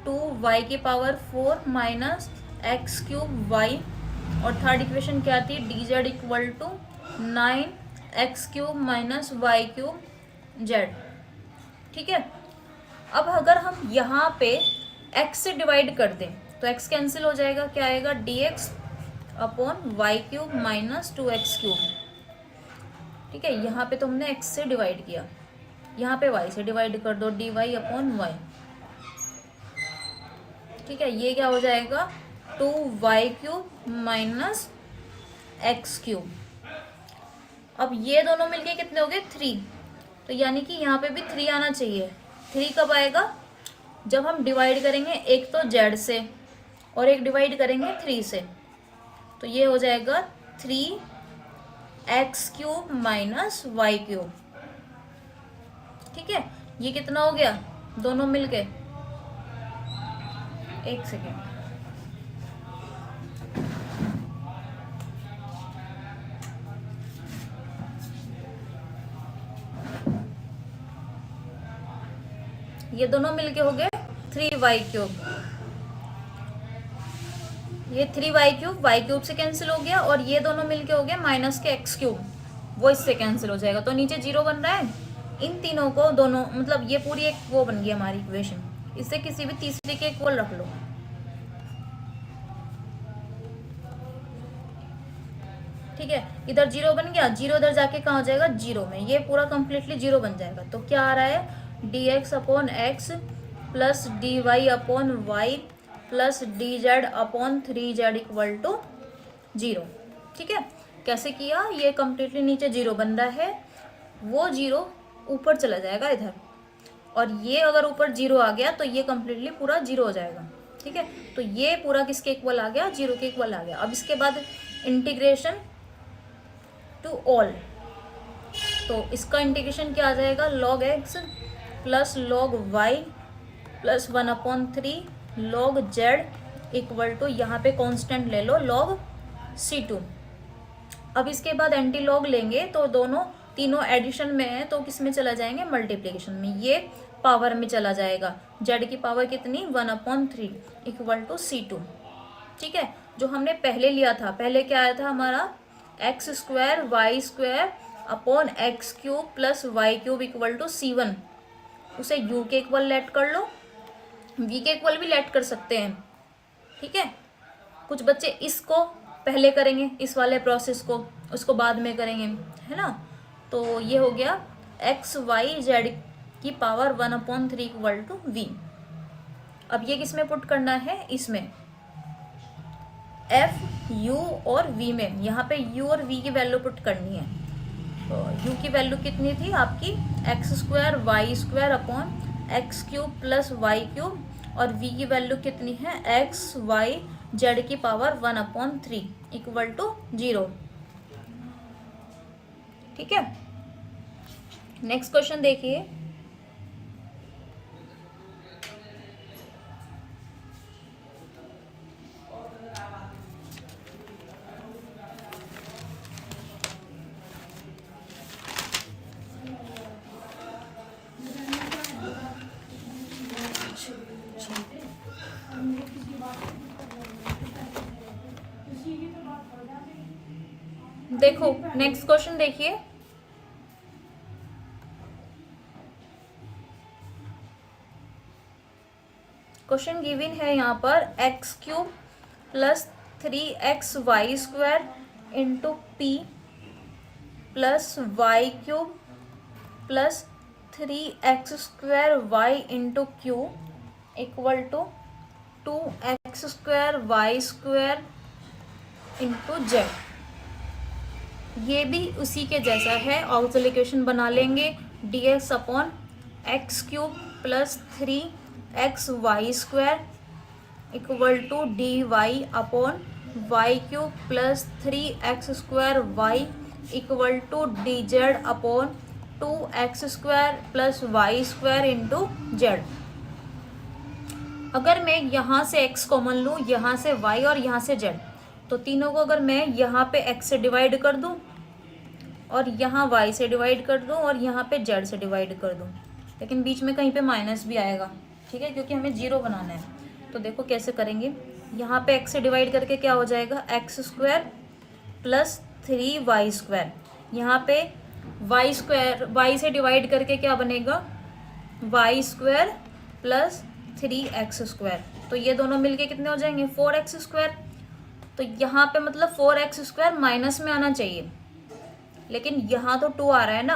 2y की power 4 minus x cube y, और थर्ड इक्वेशन क्या आती है, dz equal to 9x cube minus y cube z। ठीक है, अब अगर हम यहाँ पे x से डिवाइड कर दें तो x कैंसिल हो जाएगा, क्या आएगा, dx upon y cube minus 2x cube. ठीक है, यहाँ पे तो हमने x से डिवाइड किया, यहाँ पे y से डिवाइड कर दो, dy अपॉन y। ठीक है, ये क्या हो जाएगा, 2y cube minus x cube. अब ये दोनों मिलके कितने हो गए, 3, तो यानी कि यहाँ पे भी 3 आना चाहिए। 3 कब आएगा, जब हम डिवाइड करेंगे एक तो z से और एक डिवाइड करेंगे 3 से, तो ये हो जाएगा 3x cube minus y cube. ठीक है, ये कितना हो गया, दोनों मिलके, एक सेकेंड, ये दोनों मिलके हो गए 3y क्यूब। ये 3y क्यूब वाई क्यूब से कैंसिल हो गया और ये दोनों मिलके हो गए माइनस के x क्यूब, वो इससे कैंसिल हो जाएगा, तो नीचे 0 बन रहा है। इन तीनों को दोनों, मतलब ये पूरी एक वो बन गई हमारी इक्वेशन। इससे किसी भी तीसरे के इक्वल रख लो। ठीक है, इधर 0 बन गया, 0 इधर जाके कहाँ हो जाएगा, 0 में, ये पूरा कंप्लीटली 0 बन जाएगा। तो क्या आ रहा है, dx upon x plus dy upon y plus dz upon 3z equal to 0। ठीक है, कैसे किया, ये कंप्लीटली नीचे 0 बन रहा है, वो 0 ऊपर चला जाएगा इधर, और ये अगर ऊपर 0 आ गया तो ये कंप्लीटली पूरा 0 हो जाएगा। ठीक है, तो ये पूरा किसके इक्वल आ गया, 0 के इक्वल आ गया। अब इसके बाद इंटीग्रेशन टू ऑल, तो इसका इंटीग्रेशन क्या आ जाएगा, log x plus log y plus 1/3 log z equal to, यहाँ पे कांस्टेंट ले लो, log c2। अब इसके बाद एंटी लॉग लेंगे तो दोनों तीनों एडिशन में है तो किस में चला जाएंगे, मल्टीप्लिकेशन में, ये पावर में चला जाएगा। z की पावर कितनी, 1/3 इक्वल टू c2। ठीक है, जो हमने पहले लिया था, पहले क्या आया था हमारा, x square y square upon x cube plus y cube equal to C1, उसे यू के इक्वल लेट कर लो, वी के इक्वल भी लेट कर सकते हैं, ठीक है। कुछ बच्चे इसको पहले करेंगे, इस वाले प्रोसेस को, उसको बाद में करेंगे, है ना। तो ये हो गया एक्स वाई जेड की पावर 1/3 इक्वल टू वी। अब ये किस में पुट करना है, इसमें एफ यू और वी में, यहाँ पे यू और वी की वैल्यू पुट करनी है। तो यू की वैल्यू कितनी थी आपकी, x square y square upon x cube plus y cube, और वी की वैल्यू कितनी है, एक्स वाई जेड की पावर 1/3 इक्वल टू 0, ठीक है। नेक्स्ट क्वेश्चन देखिए, देखो नेक्स्ट क्वेश्चन देखिए, क्वेश्चन गिवन है यहाँ पर x cube plus 3x y square into P plus y cube plus 3x square y into Q equal to 2x square y square into z. ये भी उसी के जैसा है, ऑक्सिलरी इक्वेशन बना लेंगे, dx upon x cube plus 3x y square equal to d y upon y cube plus 3x square y equal to D Z upon 2x square plus y square into z. अगर मैं यहाँ से x common लूँ, यहाँ से y और यहाँ से z, तो तीनों को अगर मैं यहाँ पे x से डिवाइड कर दूँ और यहाँ y से डिवाइड कर दूँ और यहाँ पे z से डिवाइड कर दूँ, लेकिन बीच में कहीं पे माइनस भी आएगा, ठीक है, क्योंकि हमें 0 बनाना है। तो देखो कैसे करेंगे, यहाँ पे x से डिवाइड करके क्या हो जाएगा, x square plus 3y square, यहाँ पे y से डिवाइड करके क्या बनेगा, Y square plus 3x square. तो ये दोनों मिलके कितने हो जाएंगे, 4x स्क्वायर। तो यहाँ पे मतलब 4x स्क्वायर माइनस में आना चाहिए, लेकिन यहाँ तो 2 आ रहा है ना,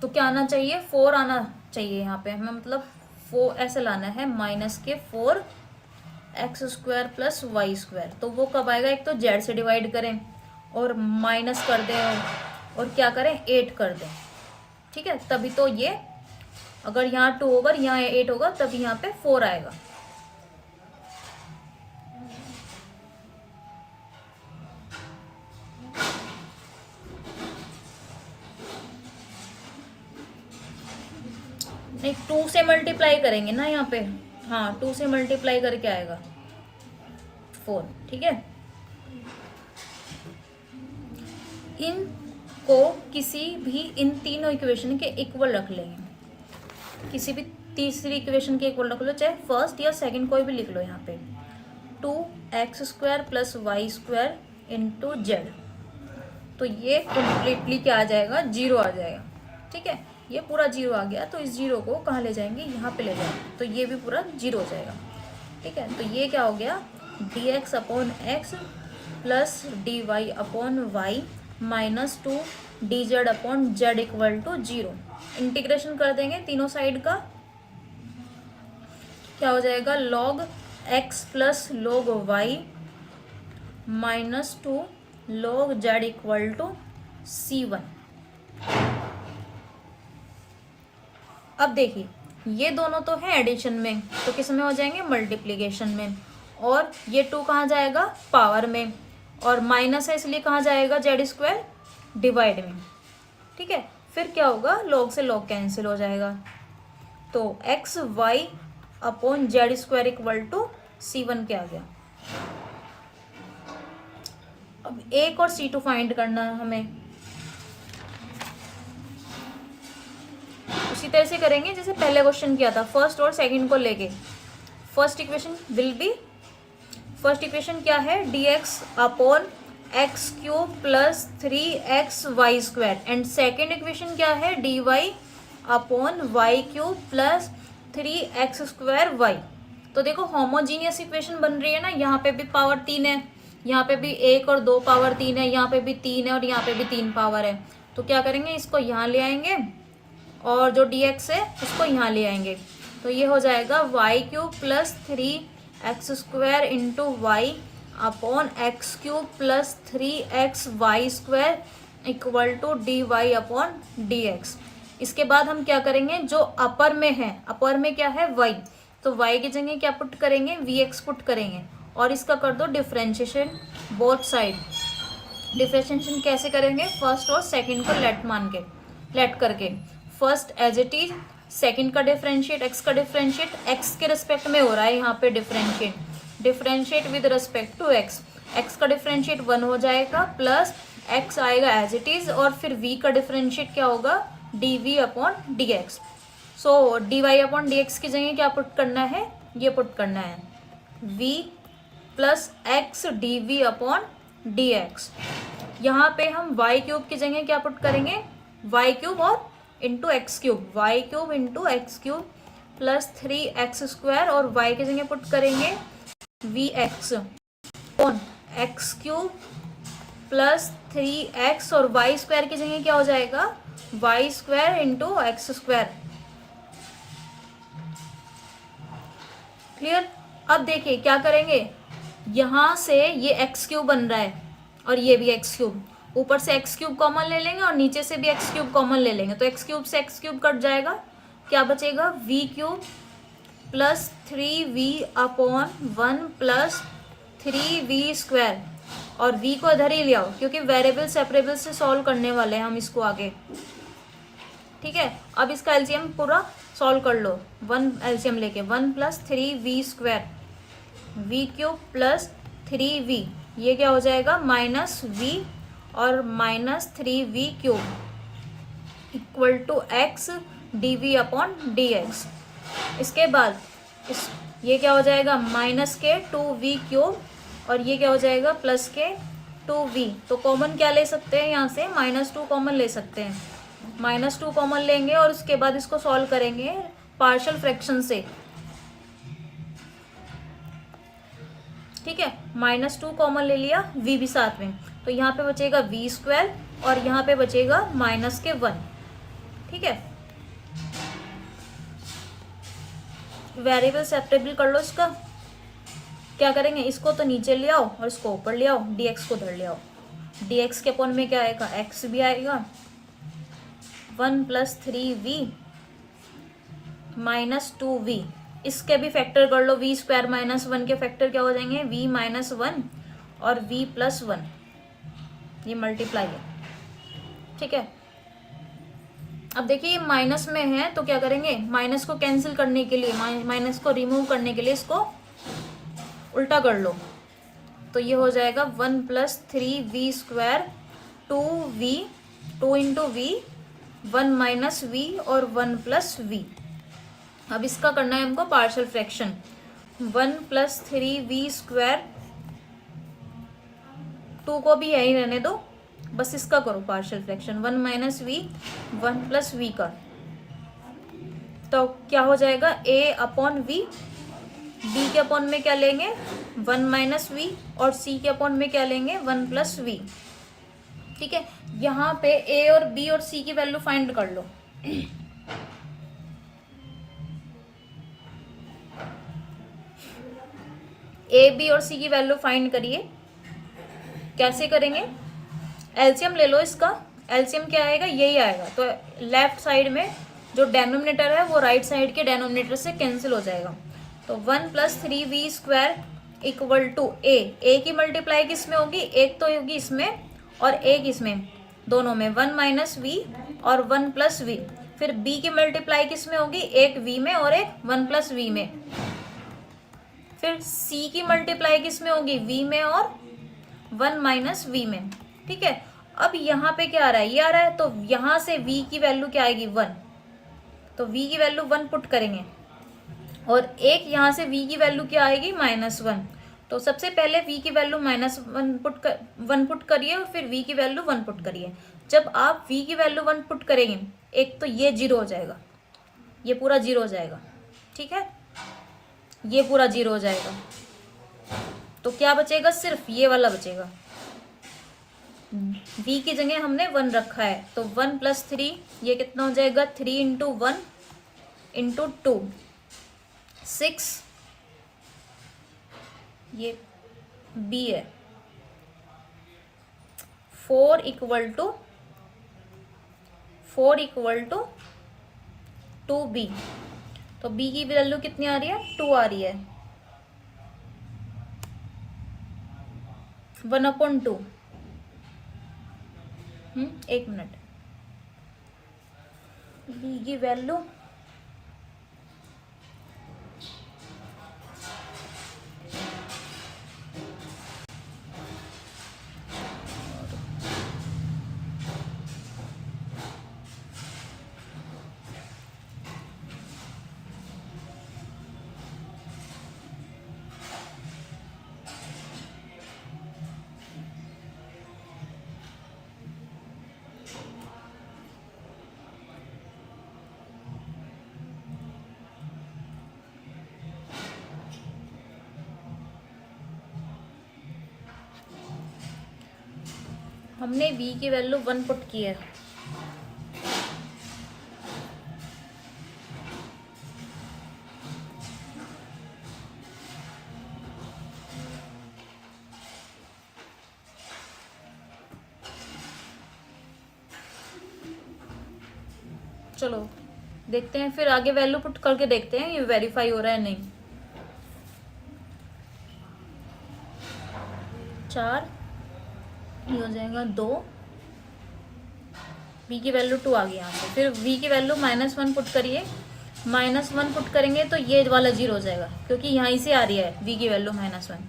तो क्या आना चाहिए, 4 आना चाहिए। यहाँ पे हमें मतलब 4 ऐसे लाना है, माइनस के 4x square plus y square. तो वो कब आएगा, एक तो जेड से डिवाइड करें और माइनस कर दें और क्या करें, 8 कर दें, ठीक है। तभी तो ये, अगर यहाँ 2 होगा यहाँ 8 होगा, तभी यहाँ पे 4 आएगा। नहीं, 2 से मल्टीप्लाई करेंगे ना यहाँ पे, हाँ 2 से मल्टीप्लाई करके आएगा 4, ठीक है। इनको किसी भी इन तीनों इक्वेशन के इक्वल रख लेंगे, किसी भी तीसरी इक्वेशन के इक्वल रख लो, चाहे फर्स्ट या सेकंड कोई भी लिख लो। यहाँ पे 2x square plus y square into z, तो ये कम्प्लीटली क्या आ जाएगा, 0 आ जाएगा, ठीक है। ये पूरा 0 आ गया, तो इस 0 को कहाँ ले जाएंगे, यहाँ पे ले जाएंगे, तो ये भी पूरा 0 हो जाएगा, ठीक है। तो ये क्या हो गया, dx upon x plus d y upon y minus 2 d Z upon z equal to 0। Integration कर देंगे तीनों साइड का, क्या हो जाएगा, log x plus log y minus 2 log z equal to C1। अब देखिए ये दोनों तो है एडिशन में, तो किस में हो जाएंगे, मल्टीप्लिकेशन में, और ये 2 कहाँ जाएगा, पावर में, और माइनस है इसलिए कहाँ जाएगा, जेड स्क्वायर डिवाइड में, ठीक है। फिर क्या होगा, log से log कैंसिल हो जाएगा, तो x y upon z square equal to C1 क्या आ गया। अब एक और C2 फाइंड करना है हमें, उसी तरह से करेंगे जैसे पहले क्वेश्चन किया था, फर्स्ट और सेकंड को लेके। First equation will be first equation क्या है, dx upon x cube plus 3xy² and second equation क्या है, dy upon y cube plus 3x²y। तो देखो होमोजीनियस इक्वेशन बन रही है ना, यहाँ पे भी पावर 3 है, यहाँ पे भी 1 और 2 पावर 3 है, यहाँ पे भी 3 है और यहाँ पे भी 3 पावर है। तो क्या करेंगे, इसको यहाँ ले आएंगे और जो dx है उसको यहाँ ले आएंगे। तो ये हो जाएगा y cube plus 3x² into y upon x cube plus 3xy² equal to dy upon dx। इसके बाद हम क्या करेंगे, जो अपर में है, अपर में क्या है y, तो y की जगह क्या पुट करेंगे, vx पुट करेंगे और इसका कर दो डिफरेंशिएशन बोथ साइड। डिफरेंशिएशन कैसे करेंगे, फर्स्ट और सेकंड को लेट करके first as it is, second का डिफरेंशिएट, एक्स का डिफरेंशिएट एक्स के रिस्पेक्ट में हो रहा है यहाँ पे differentiate with respect to x, x का डिफरेंशिएट 1 हो जाएगा प्लस एक्स आएगा एज इट इज और फिर v का डिफरेंशिएट क्या होगा, dv upon dx। So dy upon dx की जगह क्या पुट करना है, ये पुट करना है v plus x dv upon dx। यहाँ पे हम y क्यूब की जगह क्या पुट करेंगे, y क्यूब और into x cube, y cube into x cube plus 3x² और y की जगह पुट करेंगे vx upon x cube plus 3x और y² की जगह क्या हो जाएगा, y² इंटू x²। क्लियर। अब देखिए क्या करेंगे, यहाँ से ये x³ बन रहा है और ये भी x³, ऊपर से x³ कॉमन ले लेंगे और नीचे से भी x³ कॉमन ले लेंगे, तो x³ से x³ कट जाएगा, क्या बचेगा v³ plus 3v upon 1 plus 3v² और v को इधर ही ले आओ क्योंकि वेरिएबल सेपरेबल से सॉल्व करने वाले हैं हम इसको आगे। ठीक है, अब इसका एलसीएम पूरा सॉल्व कर लो, 1 एलसीएम लेके 1 plus 3v² v³ plus 3v, ये क्या हो जाएगा माइनस v और minus 3v³ equal to x dv upon dx। इसके बाद ये क्या हो जाएगा माइनस के 2v³ और ये क्या हो जाएगा प्लस के 2v। तो कॉमन क्या ले सकते हैं, यहाँ से -2 कॉमन ले सकते हैं, -2 कॉमन लेंगे और उसके बाद इसको सॉल्व करेंगे पार्शियल फ्रैक्शन से। ठीक है, -2 कॉमन ले लिया, v भी साथ में, तो यहाँ पे बचेगा v² और यहाँ पे बचेगा -1। ठीक है, वेरिएबल सेपरेबल कर लो इसका। क्या करेंगे, इसको तो नीचे ले आओ और इसको ऊपर ले आओ, dx को उधर ले आओ, dx के अपॉन में क्या आएगा, x भी आएगा 1 प्लस 3v माइनस 2v। इसके भी फैक्टर कर लो, v² -1 के फैक्टर क्या हो जाएंगे, v -1 और v प्लस 1, ये मल्टीप्लाई है। ठीक है, अब देखिए ये माइनस में है तो क्या करेंगे, माइनस को कैंसिल करने के लिए, माइनस को रिमूव करने के लिए इसको उल्टा कर लो, तो ये हो जाएगा 1 plus 3v², 2v, 2 into v, 1 minus v और 1 प्लस v। अब इसका करना है हमको पार्शियल फ्रैक्शन, 1 प्लस 3v², 2 को भी यही रहने दो, बस इसका करो partial fraction, 1 minus v 1 plus v का, तो क्या हो जाएगा a अपॉन v, b के अपॉन में क्या लेंगे 1 माइनस v और c के अपॉन में क्या लेंगे 1 प्लस v। ठीक है, यहाँ पे a और b और c की वैल्यू फाइंड कर लो। a b और c की वैल्यू फाइंड करिए, कैसे करेंगे, एलसीएम ले लो इसका, एलसीएम क्या आएगा, यही आएगा, तो लेफ्ट साइड में जो डेनोमिनेटर है वो राइट साइड के डेनोमिनेटर से कैंसिल हो जाएगा, तो 1 plus 3v² equal to a की मल्टीप्लाई किस में होगी, एक तो होगी इसमें और एक इसमें, दोनों में 1 माइनस v और 1 प्लस v, फिर b की मल्टीप्लाई किस में होगी, एक v में और एक 1 प्लस v में, फिर c की मल्टीप्लाई किस में होगी, v में और 1 माइनस v में। ठीक है, अब यहाँ पे क्या आ रहा है, ये आ रहा है, तो यहाँ से v की वैल्यू क्या आएगी 1, तो v की वैल्यू 1 पुट करेंगे और एक यहाँ से v की वैल्यू क्या आएगी -1, तो सबसे पहले v की वैल्यू -1 पुट करिए और फिर v की वैल्यू 1 पुट करिए। जब आप v की वैल्यू 1 पुट करेंगे, एक तो ये 0 हो जाएगा, ये पूरा 0 हो जाएगा, ठीक है, ये पूरा 0 हो जाएगा। तो क्या बचेगा, सिर्फ ये वाला बचेगा। v की जगह हमने 1 रखा है, तो 1 + 3 ये कितना हो जाएगा, 3 × 1 × 2 6, ये b है, 4 = 2b। तो b की वैल्यू कितनी आ रही है, 2 आ रही है, 1/2। एक मिनट, b की वैल्यू हमने v की वैल्यू 1 पुट की है, चलो देखते हैं, फिर आगे वैल्यू पुट करके देखते हैं ये वेरीफाई हो रहा है नहीं। 4, ये हो जाएगा 2, v की वैल्यू 2 आ गई यहाँ से। फिर v की वैल्यू -1 पुट करिए, -1 पुट करेंगे तो ये वाला 0 हो जाएगा, क्योंकि यहाँ से आ रही है v की वैल्यू -1,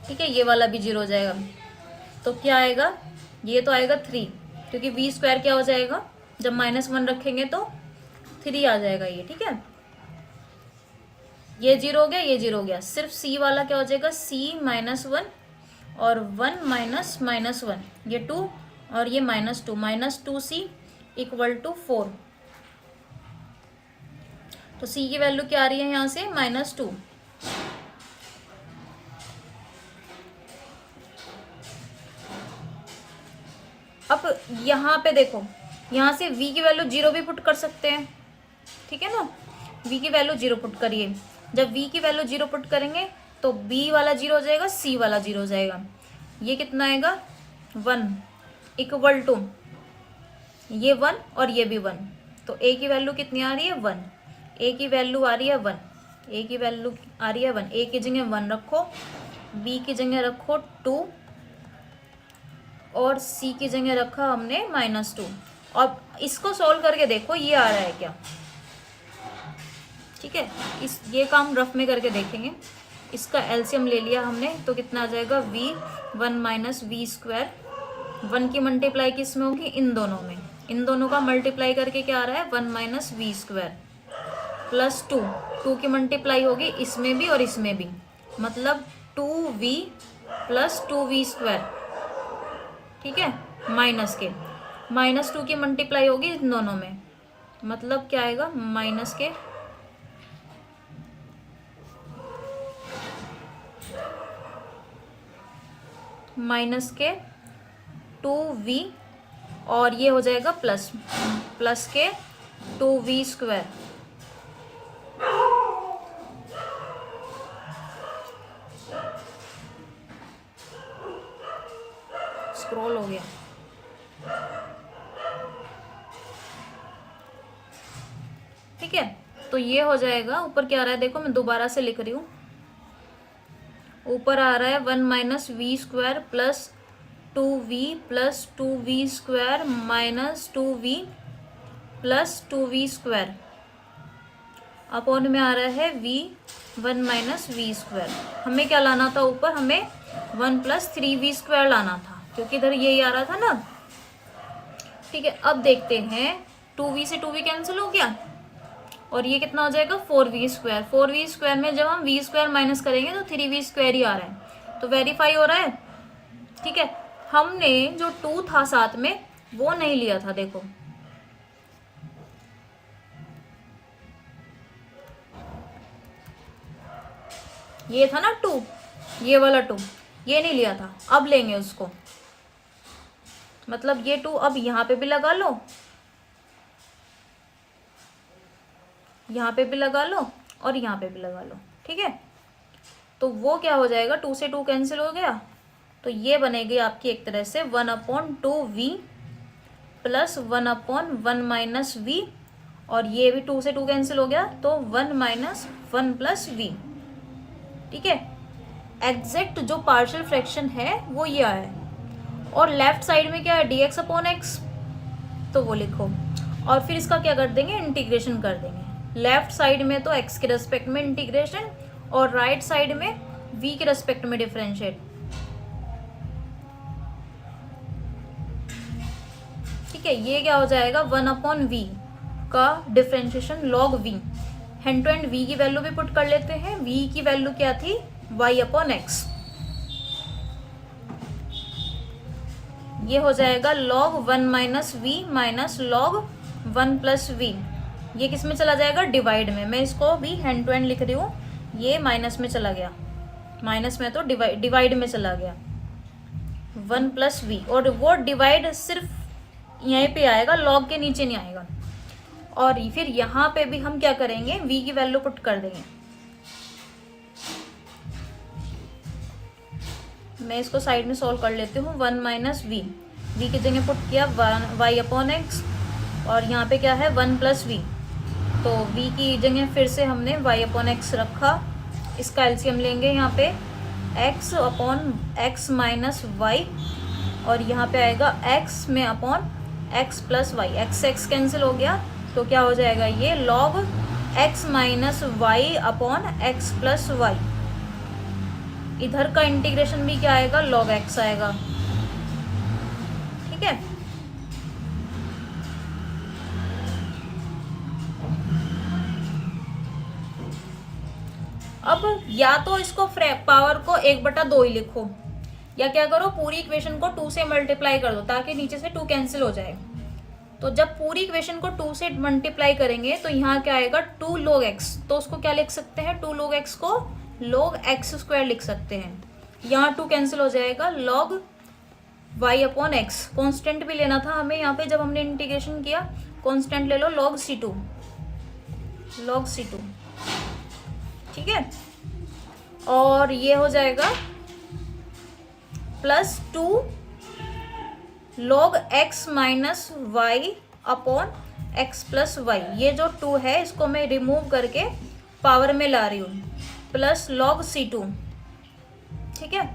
ठीक है, ये वाला भी 0 हो जाएगा। तो क्या आएगा, ये तो आएगा 3, क्योंकि v² क्या हो जाएगा, जब -1 रखेंगे तो 3 आ जाएगा ये, ठीक है। ये 0 हो गया, ये 0 हो गया, सिर्फ c वाला क्या हो जाएगा, c -1 और 1 -1, ये 2 और ये -2, -2c = 4। तो c की वैल्यू क्या आ रही है यहाँ से, -2। अब यहाँ पे देखो, यहाँ से v की वैल्यू 0 भी पुट कर सकते हैं, ठीक है ना, v की वैल्यू 0 पुट करिए। जब v की वैल्यू 0 पुट करेंगे तो b वाला 0 हो जाएगा, c वाला 0 हो जाएगा, ये कितना आएगा, 1 = ये 1 और ये भी 1। तो a की वैल्यू कितनी आ रही है, 1, a की वैल्यू आ रही है 1, a की वैल्यू आ रही है 1, a की जगह 1 रखो, b की जगह रखो 2 और c की जगह रखा हमने -2। और इसको सॉल्व करके देखो ये आ रहा है क्या, ठीक है, ये काम रफ में करके देखेंगे। इसका एलसीएम ले लिया हमने, तो कितना आ जाएगा, v1 - v², 1 की मल्टीप्लाई किस में होगी, इन दोनों में, इन दोनों का मल्टीप्लाई करके क्या आ रहा है, 1 - v² + 2 की मल्टीप्लाई होगी इसमें भी और इसमें भी, मतलब 2v + 2v², ठीक है, माइनस के -2 की मल्टीप्लाई होगी इन दोनों में, मतलब क्या आएगा, माइनस के 2v और ये हो जाएगा प्लस के 2v²। स्क्रॉल हो गया, ठीक है। तो ये हो जाएगा, ऊपर क्या आ रहा है देखो, मैं दोबारा से लिख रही हूँ, ऊपर आ रहा है 1 - v² + 2v + 2v² -2v + 2v², upon में आ रहा है v1 - v²। हमें क्या लाना था ऊपर, हमें 1 + 3v² लाना था, क्योंकि इधर यही आ रहा था ना, ठीक है। अब देखते हैं, 2v से 2v कैंसिल हो गया और ये कितना हो जाएगा, 4v²। 4v² में जब हम v² माइनस करेंगे तो 3v² ही आ रहा है, तो वेरीफाई हो रहा है। ठीक है, हमने जो 2 था साथ में वो नहीं लिया था, देखो ये था ना 2, ये वाला 2 ये नहीं लिया था, अब लेंगे उसको। मतलब ये 2 अब यहाँ पे भी लगा लो, यहाँ पे भी लगा लो और यहाँ पे भी लगा लो। ठीक है, तो वो क्या हो जाएगा, 2 से 2 कैंसिल हो गया, तो ये बनेगी आपकी एक तरह से 1/2v प्लस 1/1 माइनस वी, और ये भी 2 से 2 कैंसिल हो गया, तो 1 माइनस 1 प्लस वी। ठीक है, एग्जैक्ट जो पार्शियल फ्रैक्शन है वो ये है, और लेफ्ट साइड में क्या है, dx/x, तो वो लिखो। और फिर इसका क्या कर देंगे, इंटीग्रेशन कर देंगे। लेफ्ट साइड में तो x के रेस्पेक्ट में इंटीग्रेशन, और राइट साइड में v के रेस्पेक्ट में डिफरेंशिएट। ठीक है, ये क्या हो जाएगा, 1/v का differentiation log v। Hand to hand v की वैल्यू भी पुट कर लेते हैं। v की वैल्यू क्या थी, y/x। ये हो जाएगा log 1 minus v minus log 1 plus v. ये किस में चला जाएगा, डिवाइड में। मैं इसको भी हैंड टू हैंड लिख रही हूँ, ये माइनस में चला गया, माइनस में तो डिवाइड में चला गया 1 प्लस वी, और वो डिवाइड सिर्फ यहीं पे आएगा, log के नीचे नहीं आएगा। और फिर यहाँ पे भी हम क्या करेंगे, v की वैल्यू पुट कर देंगे। मैं इसको साइड में सॉल्व कर लेती हूँ। 1 माइनस वी, वी की जगह पुट किया y/x, और यहाँ पे क्या है 1 प्लस वी, तो v की जगह फिर से हमने y/x रखा। इसका एलसीएम लेंगे यहाँ पे x/x माइनस वाई, और यहाँ पे आएगा x में upon x plus y. x cancel हो गया, तो क्या हो जाएगा, ये log x minus y upon x plus y. इधर का इंटीग्रेशन भी क्या आएगा, log x आएगा। ठीक है, अब या तो इसको पावर को 1/2 ही लिखो, या क्या करो, पूरी इक्वेशन को 2 से मल्टीप्लाई कर दो ताकि नीचे से 2 कैंसिल हो जाए। तो जब पूरी इक्वेशन को 2 से मल्टीप्लाई करेंगे तो यहाँ क्या आएगा, 2 log x, तो उसको क्या लिख सकते हैं, 2 log x को log x² लिख सकते हैं। यहाँ 2 कैंसिल हो जाएगा, log y/x। कांस्टेंट भी लेना था हमें यहाँ पे, जब हमने इंटीग्रेशन किया, कांस्टेंट ले लो log c2, log c2। ठीक है, और ये हो जाएगा plus 2 log x minus y upon x plus y. ये जो 2 है इसको मैं रिमूव करके पावर में ला रही हूँ, प्लस log c2। ठीक है,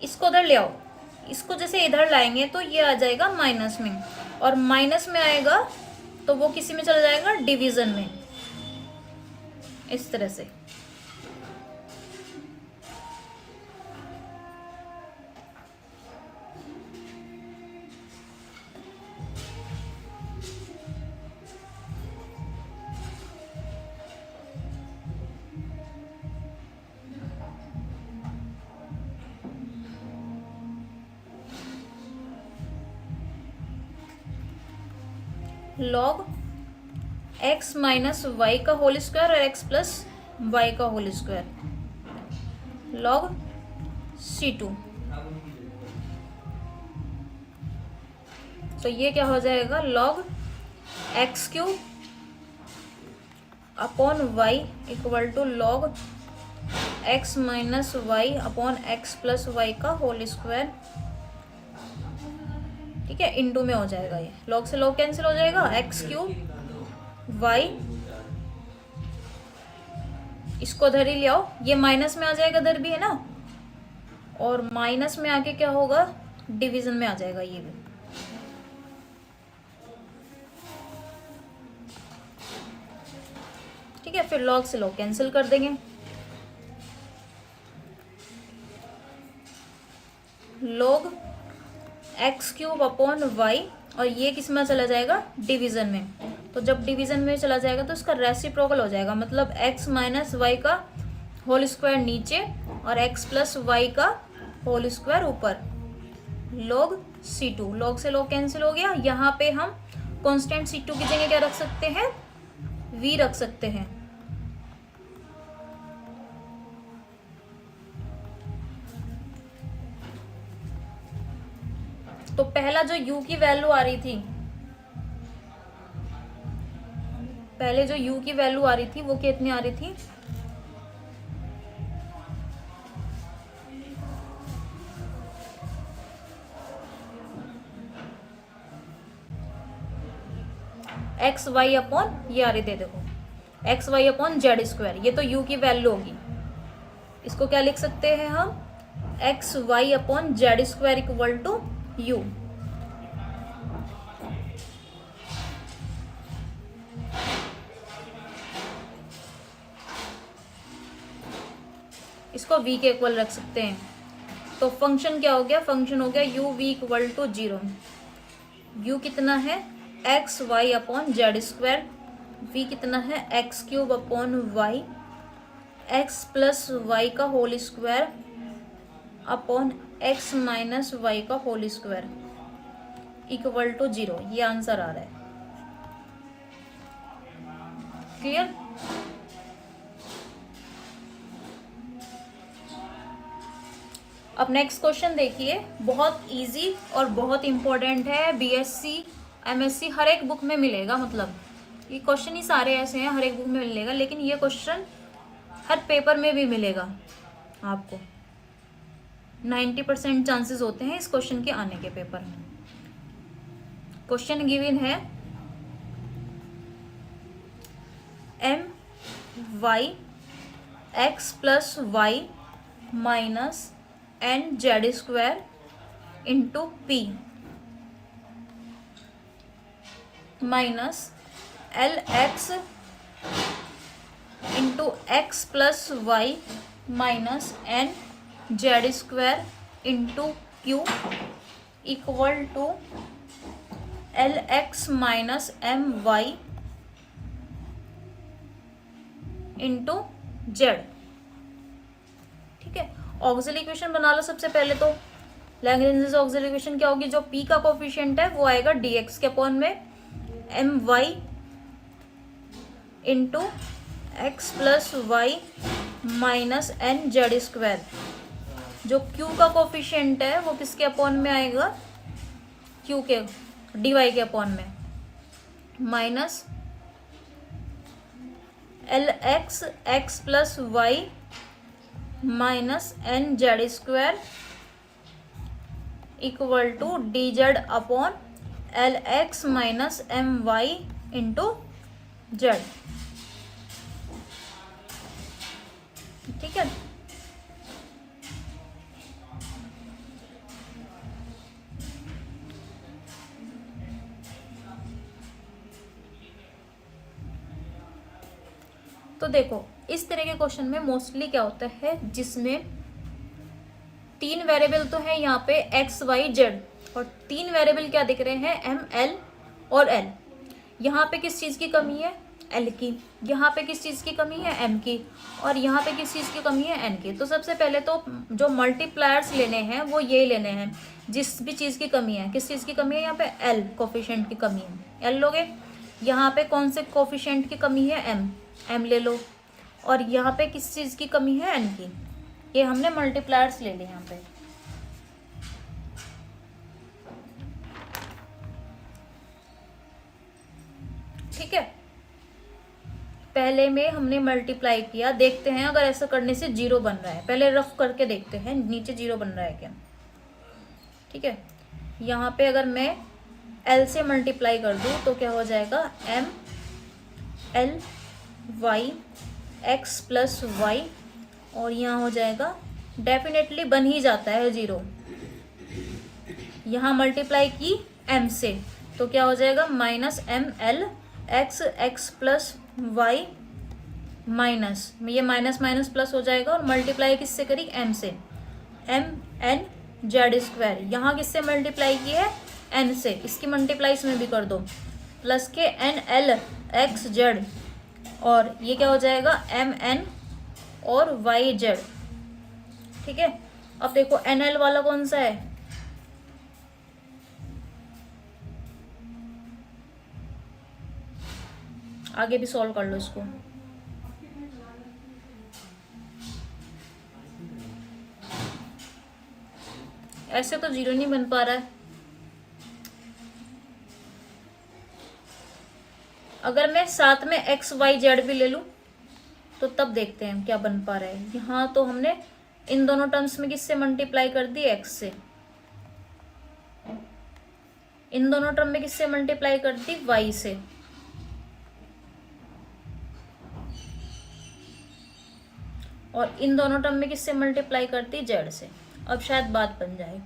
इसको उधर ले आओ। इसको जैसे इधर लाएंगे तो ये आ जाएगा माइनस में, और माइनस में आएगा तो वो किसी में चला जाएगा, डिवीजन में, इस तरह से। log x माइनस वाई का होल स्क्वायर और x प्लस वाई का होल स्क्वायर, log c2। तो ये क्या हो जाएगा, log x³ upon y equal to log x minus y upon x plus y का होल स्क्वायर। ठीक है, इनटू में हो जाएगा, ये log से log कैंसिल हो जाएगा, x³ y, इसको इधर ही ले आओ, ये माइनस में आ जाएगा, इधर भी है ना, और माइनस में आके क्या होगा, डिवीजन में आ जाएगा ये भी। ठीक है, फिर log से log कैंसिल कर देंगे, log x cube upon y, और ये किस में चला जाएगा, डिवीजन में। तो जब डिवीजन में चला जाएगा तो इसका रेसिप्रोकल हो जाएगा, मतलब एक्स माइनस वाई का होल स्क्वायर नीचे और एक्स प्लस वाई का होल स्क्वायर ऊपर, log C2। log से log कैंसिल हो गया। यहाँ पे हम कांस्टेंट C2 की जगह क्या रख सकते हैं, v रख सकते हैं। तो पहला जो u की वैल्यू आ रही थी, पहले जो u की वैल्यू आ रही थी वो कितनी आ रही थी, एक्स वाई अपॉन ये आ रही थी, देखो x y upon z square, ये तो u की वैल्यू होगी। इसको क्या लिख सकते हैं हम, x y upon z square equal to u. इसको v के इक्वल रख सकते हैं। तो फंक्शन क्या हो गया, फंक्शन हो गया u v equal to 0। u कितना है, x y upon z square, v कितना है, x cube upon y, x plus y का whole square upon x minus y का होल स्क्वायर इक्वल टू 0। ये आंसर आ रहा है। क्लियर। अब नेक्स्ट क्वेश्चन देखिए, बहुत इजी और बहुत इंपॉर्टेंट है, बीएससी एमएससी हर एक बुक में मिलेगा, मतलब ये क्वेश्चन ही सारे ऐसे हैं, हर एक बुक में मिलेगा, लेकिन ये क्वेश्चन हर पेपर में भी मिलेगा आपको। 90% चांसेस होते हैं इस क्वेश्चन के आने के पेपर में। क्वेश्चन गिवन है m y x plus y minus n z square into P minus l x into x plus y minus n z square into Q equal to l x minus m y into z. ठीक है, auxiliary equation बना लो सबसे पहले। तो Lagrange auxiliary equation क्या होगी, जो p का कोफिशिएंट है वो आएगा dx के अपॉन में m y into x plus y minus n z square. जो q का कोफिशिएंट है वो किसके अपॉन में आएगा, q के dy के अपॉन में minus l x x plus y minus n z square equal to D Z upon l x minus m y into z. ठीक है, तो देखो इस तरह के क्वेश्चन में मोस्टली क्या होता है, जिसमें 3 वेरिएबल तो है यहाँ पे एक्स वाई जेड, और 3 वेरिएबल क्या दिख रहे हैं, एम एल और एल। यहाँ पे किस चीज़ की कमी है, एल की। यहाँ पे किस चीज़ की कमी है, एम की। और यहाँ पे किस चीज़ की कमी है, एन की। तो सबसे पहले तो जो मल्टीप्लायर्स लेने हैं वो ये लेने हैं जिस भी चीज़ की कमी है। किस चीज़ की कमी है, यहाँ पे एल कोफिशिएंट की कमी है, एल लोगे। यहाँ पे कौन से कोफिशिएंट की कमी है, एम, एम ले लो। और यहाँ पे किस चीज़ की कमी है, एन की। ये हमने मल्टीप्लायर्स ले लिए यहाँ पे। ठीक है, पहले में हमने मल्टीप्लाई किया, देखते हैं अगर ऐसा करने से 0 बन रहा है। पहले रफ करके देखते हैं नीचे 0 बन रहा है क्या। ठीक है, यहाँ पे अगर मैं एल से मल्टीप्लाई कर दूँ तो क्या हो जाएगा, m l y x plus y, और यहाँ हो जाएगा, डेफिनेटली बन ही जाता है 0। यहाँ मल्टीप्लाई की m से तो क्या हो जाएगा, minus m l x x plus y minus, ये माइनस माइनस प्लस हो जाएगा, और मल्टीप्लाई किससे करी, m से, एम एन जेड स्क्वायर, यहाँ किससे मल्टीप्लाई की है, एन से, इसकी मल्टीप्लाई इसमें भी कर दो, प्लस के एन एल एक्स जेड, और ये क्या हो जाएगा एम एन और वाई जेड। ठीक है, अब देखो एन एल वाला कौन सा है, आगे भी सॉल्व कर लो इसको। ऐसे तो जीरो नहीं बन पा रहा है। अगर मैं साथ में एक्स वाई जेड भी ले लूं तो तब देखते हैं क्या बन पा रहा है। यहाँ तो हमने इन दोनों टर्म्स में किससे मल्टीप्लाई कर दी, एक्स से, इन दोनों टर्म में किससे मल्टीप्लाई कर दी, वाई से, और इन दोनों टर्म में किससे मल्टीप्लाई कर दी, जेड से। अब शायद बात बन जाए,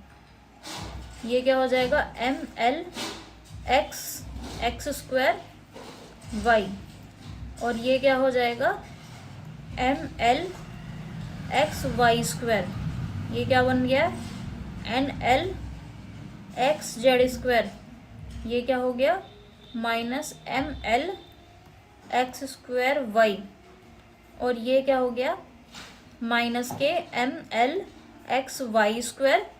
ये क्या हो जाएगा m l x x square y, और ये क्या हो जाएगा m l x y square, ये क्या बन गया n l x z square, ये क्या हो गया minus m l x square y, और ये क्या हो गया minus k m l x y square,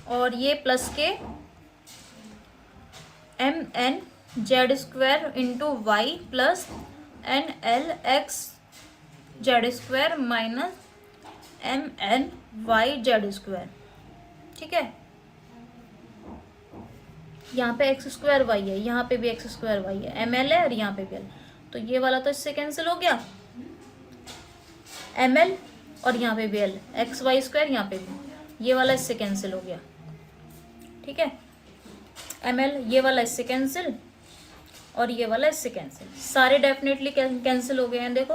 और ये plus k m n z square into y plus n l x z square minus m N Y z square. ठीक है, यहाँ पे एक्स स्क्वायर वाई है, यहाँ पे भी एक्स स्क्वायर वाई है, एम एल है और यहाँ पे भी एल, तो ये वाला तो इससे कैंसिल हो गया एम एल, और यहाँ पे भी एल, एक्स वाई स्क्वायर यहाँ पे भी, ये वाला इससे कैंसिल हो गया। ठीक है, एम एल ये वाला इससे कैंसिल और ये वाला इससे कैंसिल, सारे डेफिनेटली कैंसिल हो गए हैं। देखो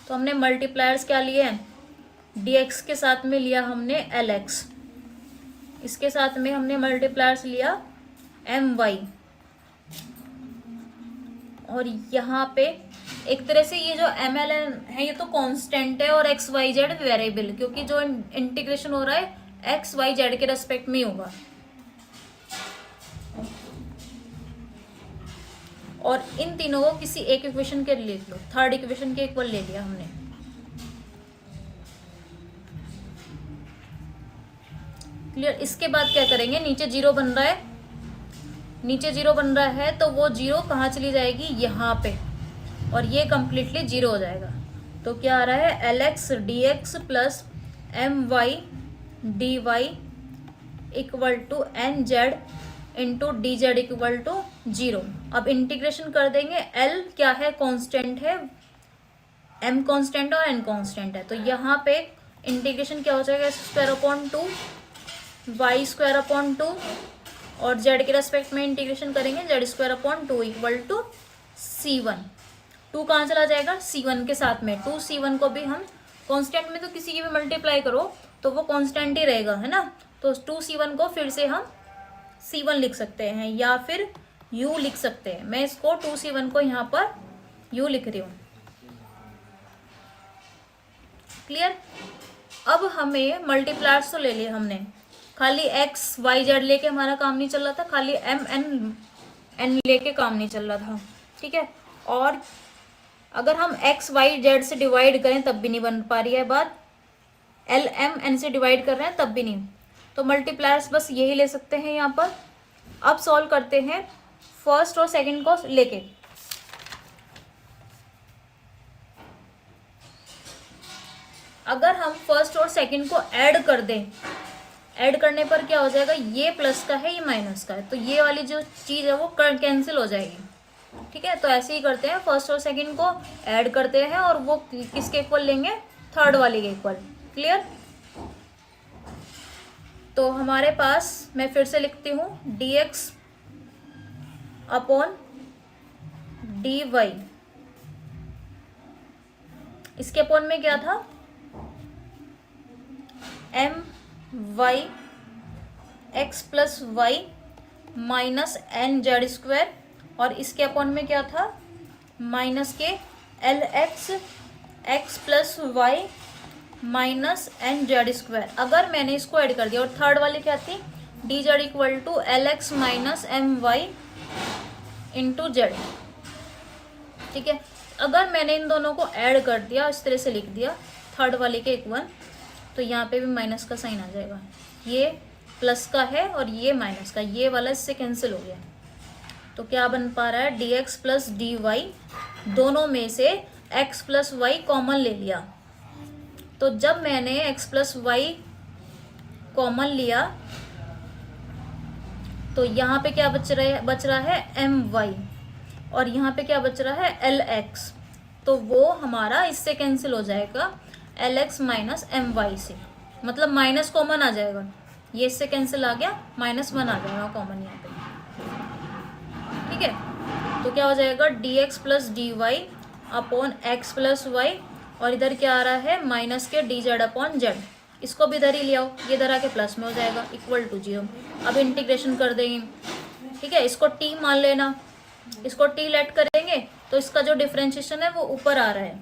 तो हमने मल्टीप्लायर्स क्या लिए हैं, डी एक्स के साथ में लिया हमने एल एक्स, इसके साथ में हमने मल्टीप्लायर्स लिया एम वाई, और यहाँ पे एक तरह से ये जो एम एल है ये तो कांस्टेंट है और एक्स वाई जेड वेरिएबल, क्योंकि जो इंटीग्रेशन हो रहा है एक्स वाई जेड के रेस्पेक्ट में ही होगा। और इन तीनों को किसी एक इक्वेशन के लिए लिख लो, थर्ड इक्वेशन के इक्वल ले लिया हमने। क्लियर, इसके बाद क्या करेंगे, नीचे जीरो बन रहा है, नीचे जीरो बन रहा है तो वो जीरो कहाँ चली जाएगी, यहाँ पे, और ये कंप्लीटली जीरो हो जाएगा। तो क्या आ रहा है l x d x plus m y d y equal to n z into d z equal to zero. अब इंटीग्रेशन कर देंगे, एल क्या है कांस्टेंट है, एम कांस्टेंट और एन कांस्टेंट है, तो यहाँ पे इंटीग्रेशन क्या हो जाएगा square upon two y square upon two, और जेड के रेस्पेक्ट में इंटीग्रेशन करेंगे z square upon two equal to c one. Two कहाँ चला जाएगा, सी वन के साथ में, टू सी वन को भी हम कांस्टेंट में तो किसी की भी मल्टीप्लाई करो तो वो कांस्टेंट ही रहेगा, है ना। तो टू सी वन को फिर से हम C1 लिख सकते हैं या फिर U लिख सकते हैं। मैं इसको 2C1 को यहाँ पर U लिख रही हूँ। क्लियर, अब हमें मल्टीप्लायर्स तो ले लिए हमने, खाली एक्स वाई जेड लेके हमारा काम नहीं चल रहा था, खाली एम एन एन लेके काम नहीं चल रहा था। ठीक है, और अगर हम एक्स वाई जेड से डिवाइड करें तब भी नहीं बन पा रही है बात, एल एम एन से डिवाइड कर रहे हैं तब भी नहीं, तो मल्टीप्लायर्स बस यही ले सकते हैं यहाँ पर। अब सॉल्व करते हैं फर्स्ट और सेकंड को लेके। अगर हम फर्स्ट और सेकंड को ऐड कर दें, ऐड करने पर क्या हो जाएगा, ये प्लस का है ये माइनस का है, तो ये वाली जो चीज़ है वो कैंसिल हो जाएगी। ठीक है, तो ऐसे ही करते हैं, फर्स्ट और सेकंड को ऐड करते हैं और वो किसके इक्वल लेंगे, थर्ड वाले के इक्वल। क्लियर, तो हमारे पास, मैं फिर से लिखती हूँ, d x upon d y, इसके अपॉन में क्या था, m y x plus y minus n z square, और इसके अपॉन में क्या था, minus k l x x plus y minus n z square. अगर मैंने इसको ऐड कर दिया, और थर्ड वाली क्या थी, d z equal to l x minus m y into z. ठीक है, अगर मैंने इन दोनों को ऐड कर दिया, इस तरह से लिख दिया थर्ड वाले के इक्वल, तो यहाँ पे भी माइनस का साइन आ जाएगा। ये प्लस का है और ये माइनस का, ये वाला इससे कैंसिल हो गया। तो क्या बन पा रहा है, d x plus d y, दोनों में से एक्स प्लस वाई कॉमन ले लिया। तो जब मैंने एक्स प्लस वाई कॉमन लिया तो यहाँ पे क्या बच रहा है एम वाई, और यहाँ पे क्या बच रहा है एल एक्स। तो वो हमारा इससे कैंसिल हो जाएगा l x minus m y से, मतलब माइनस कॉमन आ जाएगा। ये इससे कैंसिल आ गया, माइनस वन आ जाएगा कॉमन यहाँ पे। ठीक है, तो क्या हो जाएगा d x plus d y upon x plus y, और इधर क्या आ रहा है minus k D Z upon Z. इसको भी इधर ही ले आओ, ये इधर आके प्लस में हो जाएगा इक्वल टू 0। अब इंटीग्रेशन कर देंगे। ठीक है, इसको टी मान लेना, इसको टी लेट करेंगे तो इसका जो डिफरेंशिएशन है वो ऊपर आ रहा है।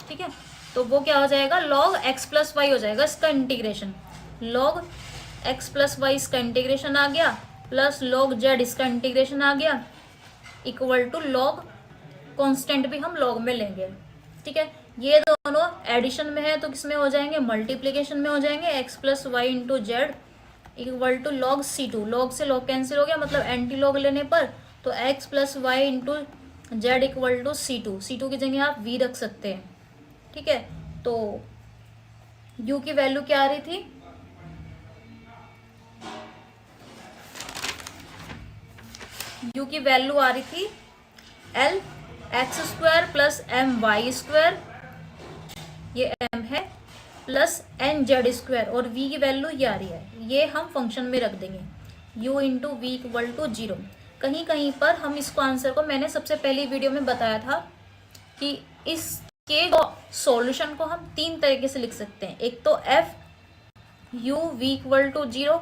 ठीक है, तो वो क्या हो जाएगा लॉग एक्स प्लस वाई हो जाएगा इसका integration. Log x plus y इसका इंटीग्रेशन आ गया, प्लस लॉग जेड इसका इंटीग्रेशन आ गया, इक्वल टू लॉग कांस्टेंट भी हम लॉग में लेंगे। ठीक है, ये दोनों एडिशन में है तो किसमें हो जाएंगे, मल्टीप्लीकेशन में हो जाएंगे। X plus y into z equal to log C2। Log से लॉग कैंसिल हो गया, मतलब एंटी लॉग लेने पर, तो x plus y into z equal to C2। C2 की जगह आप V रख सकते हैं। ठीक है, तो U की वैल्यू क्या आ रही थी, U की वैल्यू आ रही थी l x square plus m y square, ये m है, प्लस एन जेड स्क्वायर, और v की वैल्यू ये आ रही है। ये हम फंक्शन में रख देंगे u into v equal to 0। कहीं कहीं पर हम इसको आंसर को, मैंने सबसे पहली वीडियो में बताया था कि इसके सॉल्यूशन को हम 3 तरीके से लिख सकते हैं। एक तो f u v equal to 0,